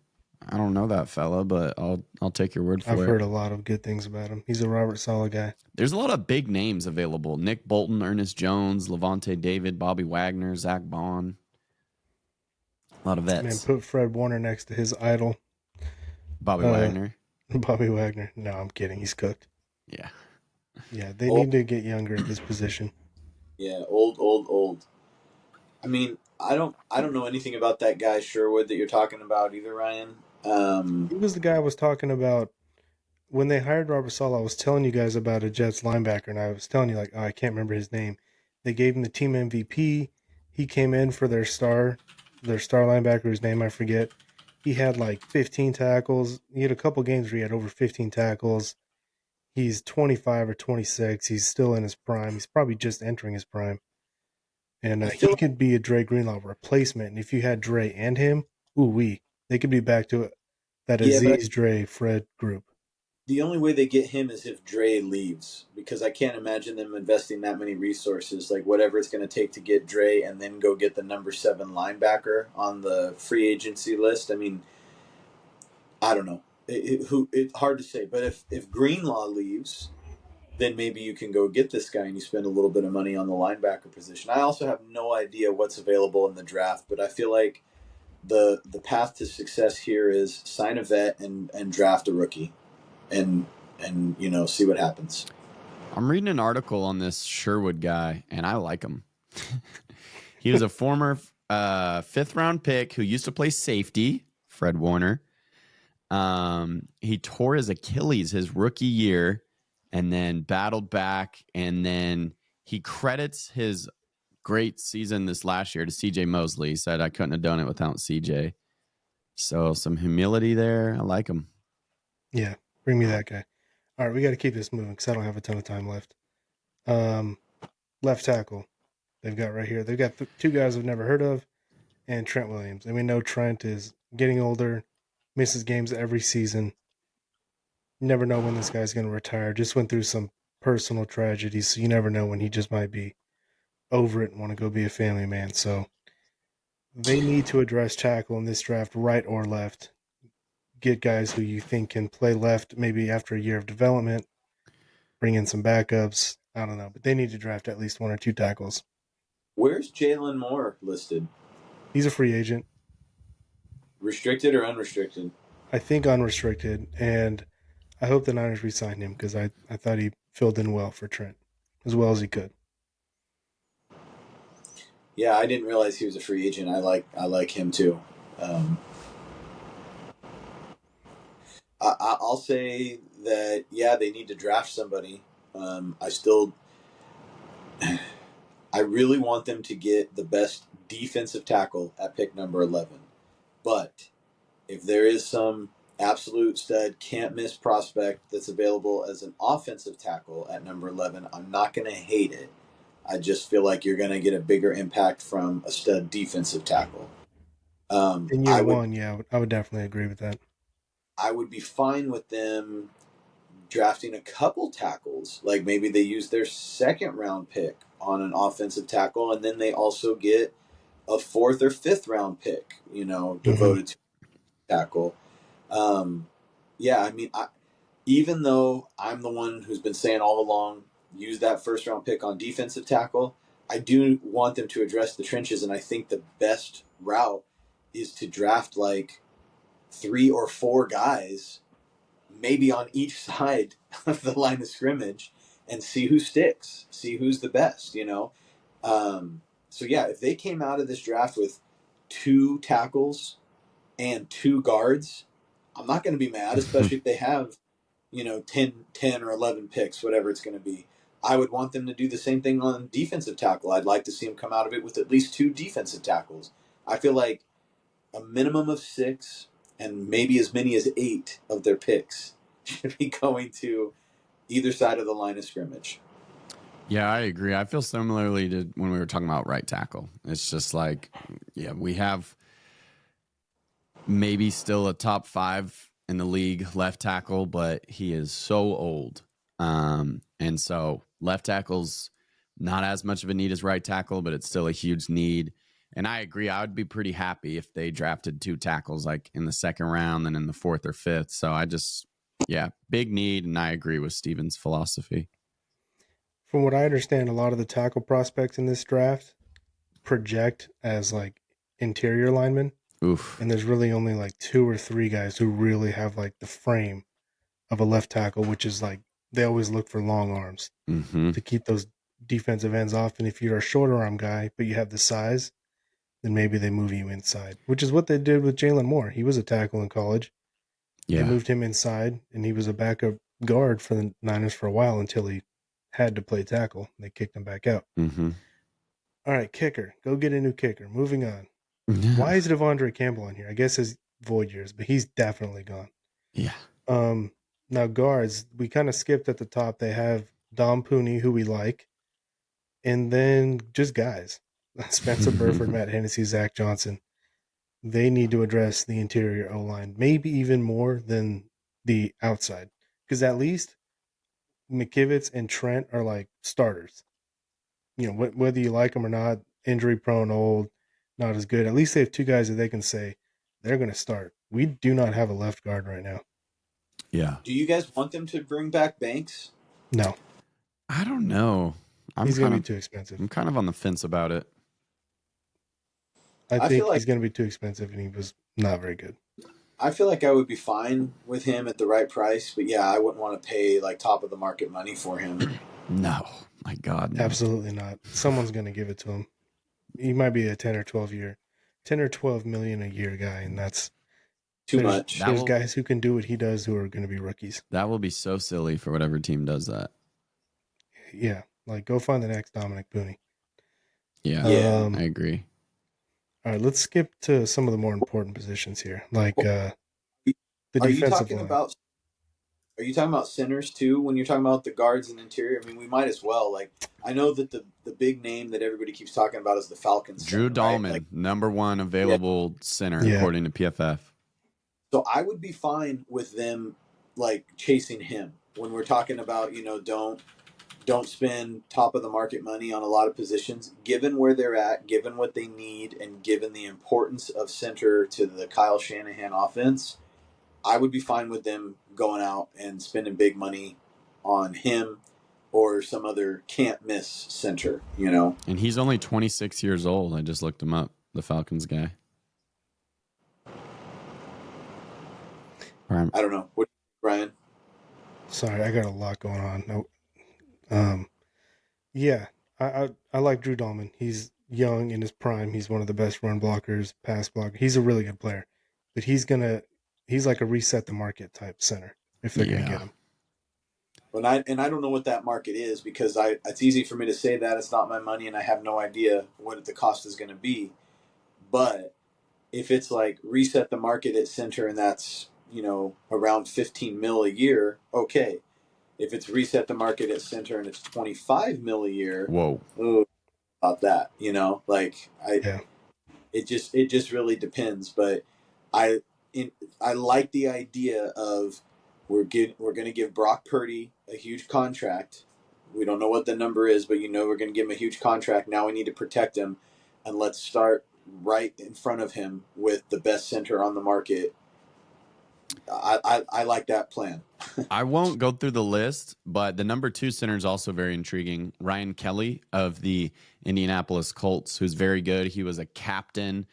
B: I don't know that fella, but I'll take your word
A: I've
B: for it.
A: heard a lot of good things about him. He's a Robert Saleh guy.
B: There's a lot of big names available. Nick Bolton, Ernest Jones, Levante David, Bobby Wagner, Zach Bond. A lot of
A: Man,
B: vets.
A: put Fred Warner next to his idol,
B: Bobby
A: uh,
B: Wagner.
A: Bobby Wagner. No, I'm kidding. He's cooked.
B: Yeah.
A: Yeah, they
C: Old,
A: need to get younger at this position.
C: yeah, old, old, old. I mean, I don't know anything about that guy Sherwood that you're talking about either, Ryan.
A: He was the guy I was talking about when they hired Robert Saleh. I was telling you guys about a Jets linebacker, and I was telling you like, oh, I can't remember his name. They gave him the team MVP. He came in for their star linebacker, whose name I forget. He had like 15 tackles. He had a couple games where he had over 15 tackles. He's 25 or 26. He's still in his prime. He's probably just entering his prime. And
C: I feel
A: he
C: like,
A: could be a Dre Greenlaw replacement. And if you had Dre and him, they could be back to that
C: yeah, but
A: Aziz, Dre, Fred group.
C: the only way they get him is if Dre leaves, because I can't imagine them investing that many resources, like whatever it's going to take to get Dre and then go get the number 7 linebacker on the free agency list. I mean, I don't know. It's hard to say, but if Greenlaw leaves, then maybe you can go get this guy and you spend a little bit of money on the linebacker position. I also have no idea what's available in the draft, but I feel like the path to success here is sign a vet and draft a rookie and see what happens.
B: I'm reading an article on this Sherwood guy, and I like him. He was a former 5th-round pick who used to play safety, Fred Warner. He tore his Achilles his rookie year and then battled back. And then he credits his great season this last year to CJ Mosley. He said, I couldn't have done it without CJ. So some humility there. I like him.
A: Yeah, bring me that guy. All right, we got to keep this moving because I don't have a ton of time left. Left tackle, they've got right here. They've got two guys I've never heard of, and Trent Williams. And we know Trent is getting older, misses games every season. You never know when this guy's going to retire. Just went through some personal tragedies, so you never know when he just might be over it and want to go be a family man. So they need to address tackle in this draft, right or left. Get guys who you think can play left maybe after a year of development, bring in some backups. I don't know, but they need to draft at least one or two tackles.
C: Where's Jalen Moore listed?
A: He's a free agent.
C: Restricted or unrestricted?
A: I think unrestricted, and I hope the Niners re-sign him because I thought he filled in well for Trent as well as he could.
C: Yeah, I didn't realize he was a free agent. I like him too. Um, I'll say that yeah, they need to draft somebody. I really want them to get the best defensive tackle at pick number 11. But if there is some absolute stud, can't miss prospect that's available as an offensive tackle at number 11, I'm not going to hate it. I just feel like you're going to get a bigger impact from a stud defensive tackle.
A: In year
C: I would
A: one, yeah, I would definitely agree with that.
C: I would be fine with them drafting a couple tackles. Like maybe they use their second round pick on an offensive tackle, and then they also get a fourth or fifth round pick,
A: Mm-hmm.
C: devoted to tackle. Um, yeah, I mean, even though I'm the one who's been saying all along, use that first round pick on defensive tackle, I do want them to address the trenches, and I think the best route is to draft like 3 or 4 guys, maybe on each side of the line of scrimmage, and see who sticks, see who's the best. So yeah, if they came out of this draft with 2 tackles and 2 guards, I'm not going to be mad, especially if they have 10 or 11 picks, whatever it's going to be. I would want them to do the same thing on defensive tackle. I'd like to see them come out of it with at least 2 defensive tackles. I feel like a minimum of 6 and maybe as many as 8 of their picks should be going to either side of the line of scrimmage.
B: Yeah, I agree. I feel similarly to when we were talking about right tackle. It's just like, yeah, we have maybe still a top 5 in the league left tackle, but he is so old. And so left tackle's not as much of a need as right tackle, but it's still a huge need. And I agree. I would be pretty happy if they drafted 2 tackles like in the second round and in the 4th or 5th. So I just, yeah, big need. And I agree with Steven's philosophy.
A: From what I understand, a lot of the tackle prospects in this draft project as like interior linemen,
B: Oof.
A: and there's really only like 2 or 3 guys who really have like the frame of a left tackle, which is like they always look for long arms
B: Mm-hmm.
A: to keep those defensive ends off. And if you're a shorter arm guy, but you have the size, then maybe they move you inside, which is what they did with Jalen Moore. He was a tackle in college. They
B: Yeah.
A: moved him inside, and he was a backup guard for the Niners for a while until he had to play tackle. They kicked him back out.
B: Mm-hmm.
A: All right, kicker. Go get a new kicker. Moving on. Why is Devondre Campbell on here? I guess his void years, but he's definitely gone.
B: Yeah.
A: Now guards, we kind of skipped at the top. They have Dom Pooney, who we like, and then just guys. Spencer Burford, Matt Hennessy, Zach Johnson. They need to address the interior O-line, maybe even more than the outside. Because at least McKivitz and Trent are like starters. You know, whether you like them or not, injury prone, old, not as good. At least they have 2 guys that they can say they're going to start. We do not have a left guard right now.
B: Yeah.
C: Do you guys want them to bring back Banks?
A: No.
B: I don't know.
A: He's going to be too expensive.
B: I'm kind of on the fence about it.
A: I
C: I
A: think
C: feel like
A: he's going to be too expensive, and he was not very good.
C: I feel like I would be fine with him at the right price, but yeah, I wouldn't want to pay like top of the market money for him.
B: No, my God, no.
A: Absolutely not. Someone's going to give it to him. He might be a 10 or 12 million a year guy, and that's
C: Too much.
A: There's guys who can do what he does who are going to be rookies.
B: That will be so silly for whatever team does that.
A: Yeah, like go find the next Dominic Pooney.
B: Yeah, I agree.
A: All right, let's skip to some of the more important positions here, like the defensive line.
C: Are you talking about centers too when you're talking about the guards and interior? I mean, we might as well. Like, I know that the big name that everybody keeps talking about is the Falcons.
B: Drew Dahlman, right? Like, number 1 available center according to PFF.
C: So I would be fine with them like chasing him when we're talking about, you know, don't spend top of the market money on a lot of positions, given where they're at, given what they need, and given the importance of center to the Kyle Shanahan offense. I would be fine with them going out and spending big money on him or some other can't miss center, you know.
B: And he's only 26 years old. I just looked him up, the Falcons guy.
C: I don't know. What, Brian?
A: Sorry, I got a lot going on. Yeah, I like Drew Dahlman. He's young in his prime. He's one of the best run blockers, pass blocker. He's a really good player, but he's like a reset the market type center if they're gonna get him.
C: Well, I don't know what that market is because it's easy for me to say that it's not my money and I have no idea what the cost is going to be. But if it's like reset the market at center and that's, you know, around 15 mil a year, okay. If it's reset the market at center and it's 25 mil a year,
B: whoa,
C: about that, you know, like it just really depends. But I like the idea of we're going to give Brock Purdy a huge contract. We don't know what the number is, but you know we're going to give him a huge contract. Now we need to protect him, and let's start right in front of him with the best center on the market. I like that plan.
B: I won't go through the list, but the number 2 center is also very intriguing. Ryan Kelly of the Indianapolis Colts, who's very good. He was a captain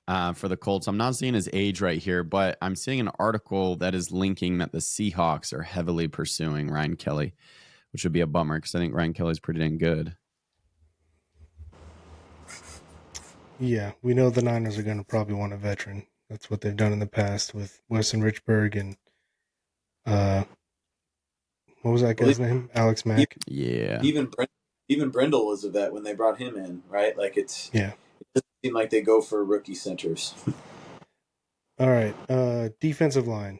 B: for the Colts. I'm not seeing his age right here, but I'm seeing an article that is linking that the Seahawks are heavily pursuing Ryan Kelly, which would be a bummer because I think Ryan Kelly's pretty dang good.
A: Yeah, we know the Niners are going to probably want a veteran. That's what they've done in the past with Weston Richburg and What was that
C: Well,
A: guy's name? Alex Mack.
B: Yeah.
C: even Brindle was a vet when they brought him in, right? Like it
A: Yeah.
C: doesn't seem like they go for rookie centers.
A: All right. Defensive line.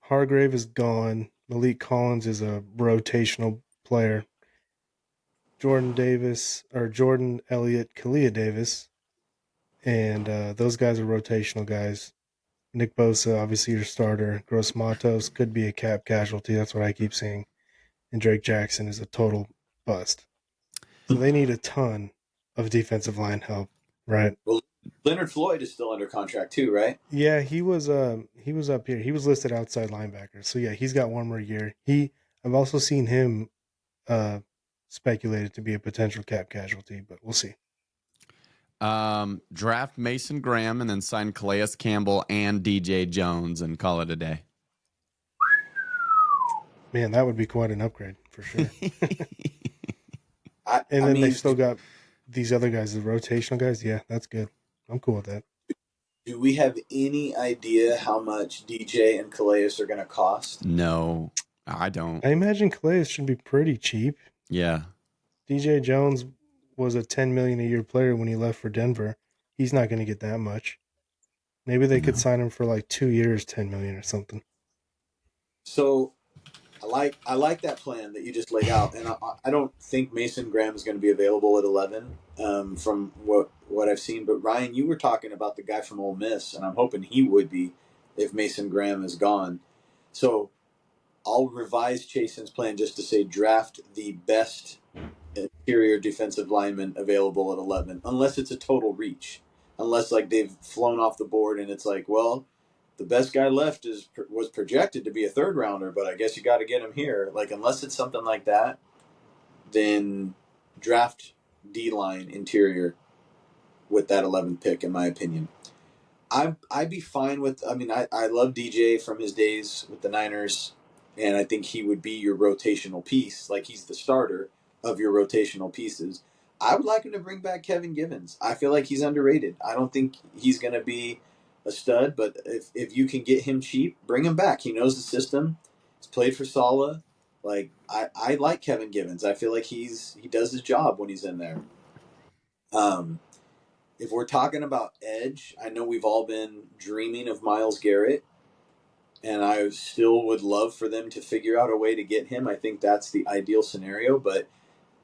A: Hargrave is gone. Malik Collins is a rotational player. Jordan Elliott, Kalia Davis, and those guys are rotational guys. Nick Bosa, obviously your starter. Gross Matos could be a cap casualty. That's what I keep seeing. And Drake Jackson is a total bust. So they need a ton of defensive line help, right?
C: Well, Leonard Floyd is still under contract too, right?
A: Yeah, he was up here. He was listed outside linebacker. So yeah, he's got one more year. I've also seen him speculated to be a potential cap casualty, but we'll see.
B: Draft Mason Graham and then sign Calais Campbell and DJ Jones and call it a day.
A: Man, that would be quite an upgrade for sure.
C: I
A: And then
C: mean,
A: they've still got these other guys, the rotational guys. Yeah, that's good. I'm cool with that.
C: do we have any idea how much DJ and Calais are going to cost?
B: No, I don't.
A: I imagine Calais should be pretty cheap.
B: Yeah.
A: DJ Jones was a $10 million a year player when he left for Denver. He's not going to get that much. Maybe they could
B: No.
A: sign him for like 2 years, 10 million or something.
C: So I like that plan that you just laid out, and I don't think Mason Graham is going to be available at 11 from what I've seen. But Ryan, you were talking about the guy from Ole Miss, and I'm hoping he would be if Mason Graham is gone. So I'll revise Chasen's plan just to say draft the best interior defensive lineman available at 11, unless it's a total reach, unless like they've flown off the board and it's like, well, the best guy left was projected to be a third rounder, but I guess you got to get him here. Like unless it's something like that, then draft D line interior with that 11th pick, in my opinion. I'd be fine with. I mean, I love DJ from his days with the Niners, and I think he would be your rotational piece. Like he's the starter of your rotational pieces. I would like him to bring back Kevin Givens. I feel like he's underrated. I don't think he's going to be a stud, but if you can get him cheap, bring him back. He knows the system. He's played for Sala. Like I like Kevin Givens. I feel like he does his job when he's in there. If we're talking about edge, I know we've all been dreaming of Myles Garrett, and I still would love for them to figure out a way to get him. I think that's the ideal scenario, but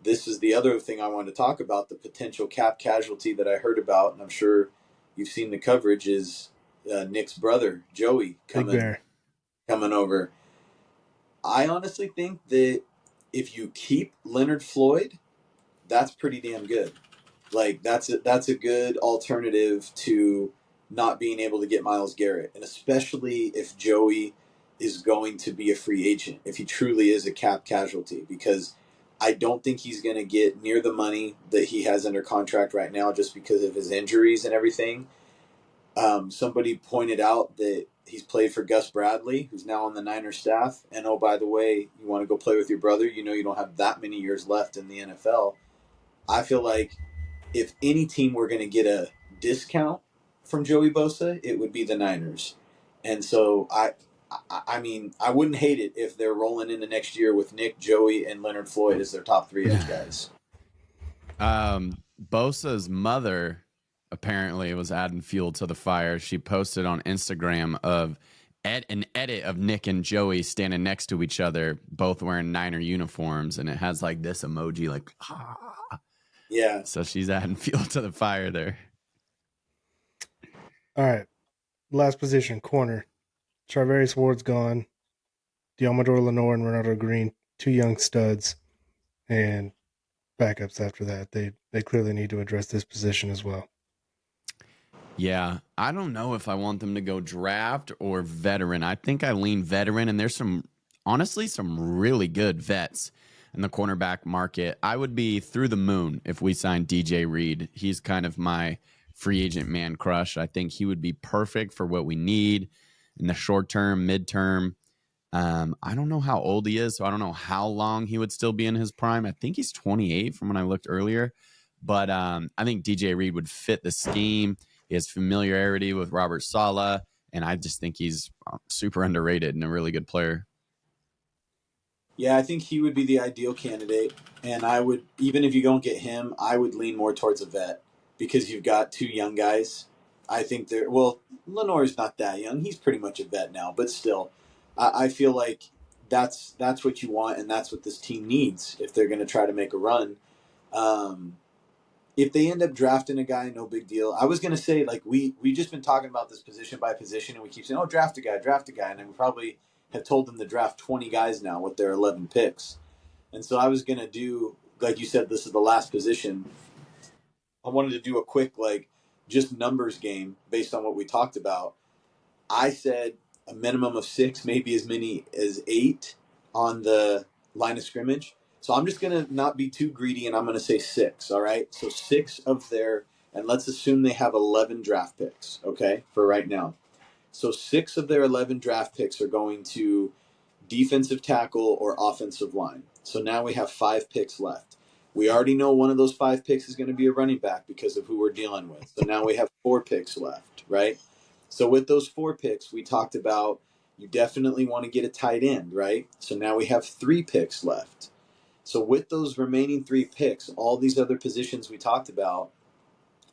C: this is the other thing I wanted to talk about, the potential cap casualty that I heard about, and I'm sure you've seen the coverage, is Nick's brother, Joey,
A: Big Bear.
C: coming over. I honestly think that if you keep Leonard Floyd, that's pretty damn good. Like that's a good alternative to not being able to get Myles Garrett, and especially if Joey is going to be a free agent, if he truly is a cap casualty, because I don't think he's going to get near the money that he has under contract right now just because of his injuries and everything. Somebody pointed out that he's played for Gus Bradley, who's now on the Niners staff, and oh, by the way, you want to go play with your brother, you know you don't have that many years left in the NFL. I feel like if any team were going to get a discount from Joey Bosa, it would be the Niners. And so I mean, I wouldn't hate it if they're rolling into next year with Nick, Joey, and Leonard Floyd as their top three edge guys.
B: Bosa's mother apparently was adding fuel to the fire. She posted on Instagram of an edit of Nick and Joey standing next to each other, both wearing Niner uniforms, and it has like this emoji, like
C: Yeah.
B: So she's adding fuel to the fire there.
A: All right. Last position, corner. Charvarius Ward's gone. Diamador Lenore and Ronaldo Green, two young studs, and backups after that. They clearly need to address this position as well.
B: Yeah, I don't know if I want them to go draft or veteran. I think I lean veteran, and there's some really good vets in the cornerback market. I would be through the moon if we signed DJ Reed. He's kind of my free agent man crush. I think he would be perfect for what we need in the short term, midterm. I don't know how old he is, so I don't know how long he would still be in his prime. I think he's 28 from when I looked earlier. But I think DJ Reed would fit the scheme. He has familiarity with Robert Saleh, and I just think he's super underrated and a really good player.
C: Yeah, I think he would be the ideal candidate. And I would, even if you don't get him, I would lean more towards a vet because you've got two young guys. I think they're, well, Lenore's not that young. He's pretty much a vet now, but still, I feel like that's what you want, and that's what this team needs if they're going to try to make a run. Um, if they end up drafting a guy, no big deal. I was gonna say, like, we just been talking about this position by position, and we keep saying, "Oh, draft a guy," and then we probably have told them to draft 20 guys now with their 11 picks. And so I was gonna do, like you said, this is the last position. I wanted to do a quick, like, just numbers game based on what we talked about. I said a minimum of six, maybe as many as eight on the line of scrimmage. So I'm just going to not be too greedy and I'm going to say six. All right. So six of their, and let's assume they have 11 draft picks. Okay. For right now. So six of their 11 draft picks are going to defensive tackle or offensive line. So now we have five picks left. We already know one of those five picks is going to be a running back because of who we're dealing with. So now we have four picks left, right? So with those four picks, we talked about you definitely want to get a tight end, right? So now we have three picks left. So with those remaining three picks, all these other positions we talked about,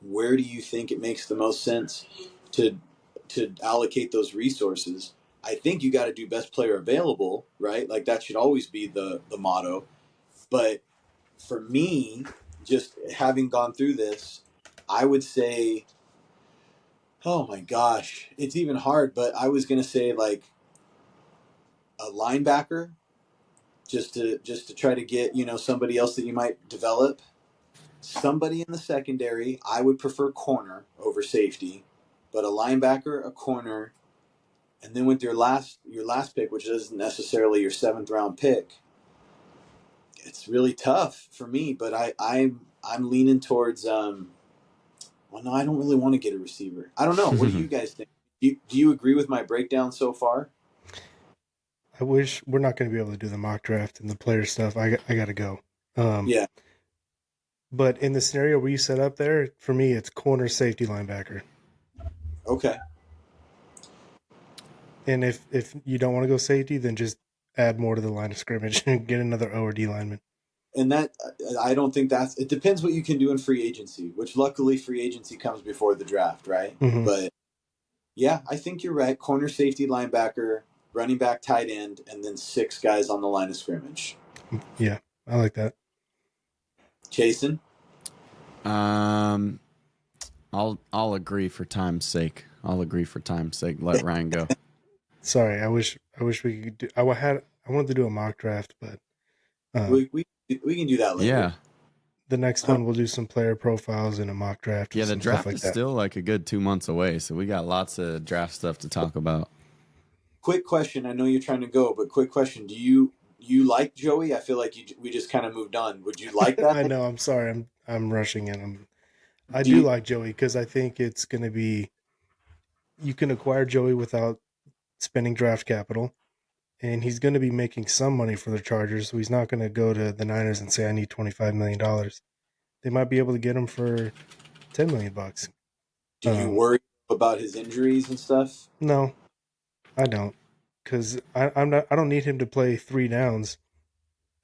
C: where do you think it makes the most sense to allocate those resources? I think you got to do best player available, right? Like that should always be the motto. But for me, just having gone through this, I would say, oh my gosh, it's even hard. But I was gonna say like a linebacker, just to try to get somebody else that you might develop. Somebody in the secondary, I would prefer corner over safety, but a linebacker, a corner, and then with your last pick, which isn't necessarily your seventh round pick, it's really tough for me. But I'm leaning towards well, no, I don't really want to get a receiver. I don't know. What do you guys think? Do you agree with my breakdown so far?
A: I wish we're not going to be able to do the mock draft and the player stuff. I got to go. Um,
C: Yeah.
A: but in the scenario where you set up there, for me, it's corner, safety, linebacker.
C: Okay.
A: And if you don't want to go safety, then just add more to the line of scrimmage and get another O or D lineman.
C: And that I don't think that's. It depends what you can do in free agency, which luckily free agency comes before the draft, right?
A: Mm-hmm.
C: But yeah, I think you're right. Corner, safety, linebacker, running back, tight end, and then six guys on the line of scrimmage.
A: Yeah, I like that.
C: Jason?
B: Um, I'll agree for time's sake. Let Ryan go.
A: Sorry, I wish we could do. I wanted to do a mock draft, but
C: We can do that later.
B: Yeah.
A: the next one we'll do some player profiles and a mock draft and
B: Yeah, the
A: some stuff
B: draft
A: like
B: is
A: that.
B: still like a good 2 months away, so we got lots of draft stuff to talk about.
C: Quick question. I know you're trying to go, but quick question. Do you like Joey? I feel like we just kind of moved on. Would you like that?
A: I know. I'm sorry. I'm rushing in. I
C: Do
A: do
C: you,
A: like Joey because I think it's going to be you can acquire Joey without spending draft capital, and he's going to be making some money for the Chargers. So he's not going to go to the Niners and say I need $25 million. They might be able to get him for $10 million.
C: do you worry about his injuries and stuff?
A: No, I don't, because I'm not. I don't need him to play 3 downs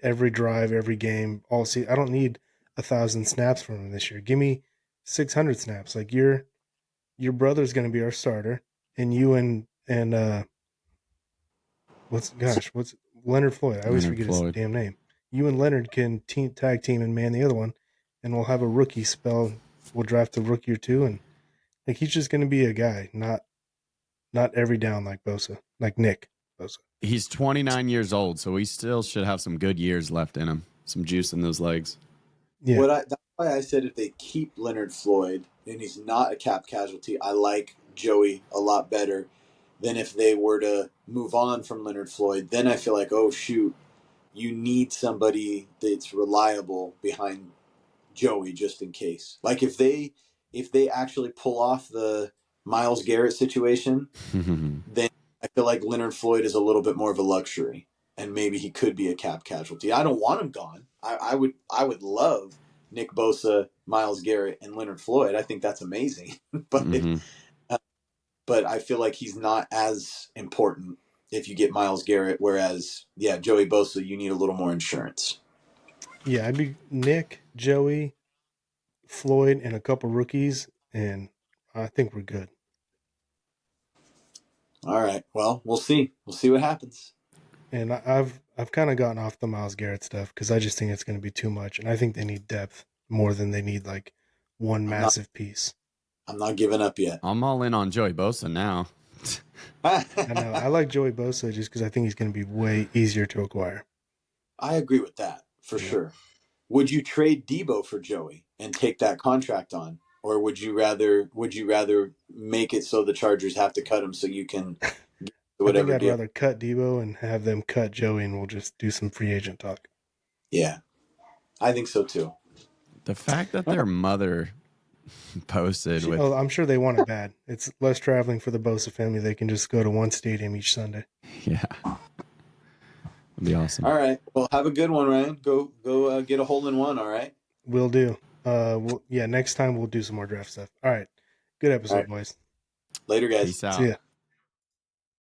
A: every drive, every game, all season. I don't need 1,000 snaps from him this year. Give me 600 snaps. Like your brother's going to be our starter, and you and what's Leonard Floyd? I always
B: Leonard
A: forget his
B: Floyd.
A: damn name. You and Leonard can tag team and man the other one, and we'll have a rookie spell. We'll draft a rookie or two, and like he's just going to be a guy, not every down like Bosa, like Nick Bosa.
B: He's 29 years old, so he still should have some good years left in him. Some juice in those legs.
A: Yeah,
C: That's why I said if they keep Leonard Floyd and he's not a cap casualty, I like Joey a lot better than if they were to move on from Leonard Floyd. Then I feel like, oh shoot, you need somebody that's reliable behind Joey just in case. Like if they actually pull off the Miles Garrett situation, then I feel like Leonard Floyd is a little bit more of a luxury, and maybe he could be a cap casualty. I don't want him gone. I would love Nick Bosa, Miles Garrett, and Leonard Floyd. I think that's amazing, but
B: Mhm.
C: but I feel like he's not as important if you get Myles Garrett. Whereas, yeah, Joey Bosa, you need a little more insurance.
A: Yeah, I'd be Nick, Joey, Floyd, and a couple rookies, and I think we're good.
C: All right. Well, we'll see. We'll see what happens.
A: And I've kind of gotten off the Miles Garrett stuff because I just think it's going to be too much, and I think they need depth more than they need like one
C: I'm not.
A: massive piece.
C: I'm not giving up yet.
B: I'm all in on Joey Bosa now.
A: I know I like Joey Bosa just because I think he's going to be way easier to acquire.
C: I agree with that for
A: Yeah.
C: sure. Would you trade Debo for Joey and take that contract on, or would you rather make it so the Chargers have to cut him so you can get
A: I think
C: whatever
A: I'd
C: deal?
A: rather cut Debo and have them cut Joey, and we'll just do some free agent talk.
C: Yeah, I think so too.
B: The fact that their mother posted with,
A: I'm sure they want it bad. It's less traveling for the Bosa family. They can just go to one stadium each Sunday.
B: yeah, would be awesome.
C: All right. Well, have a good one, Ryan. Go get a hole in one. All right.
A: Will do. Next time we'll do some more draft stuff. All right. Good
C: All
A: episode,
C: right.
A: boys.
C: Later, guys.
B: Peace out.
A: See ya.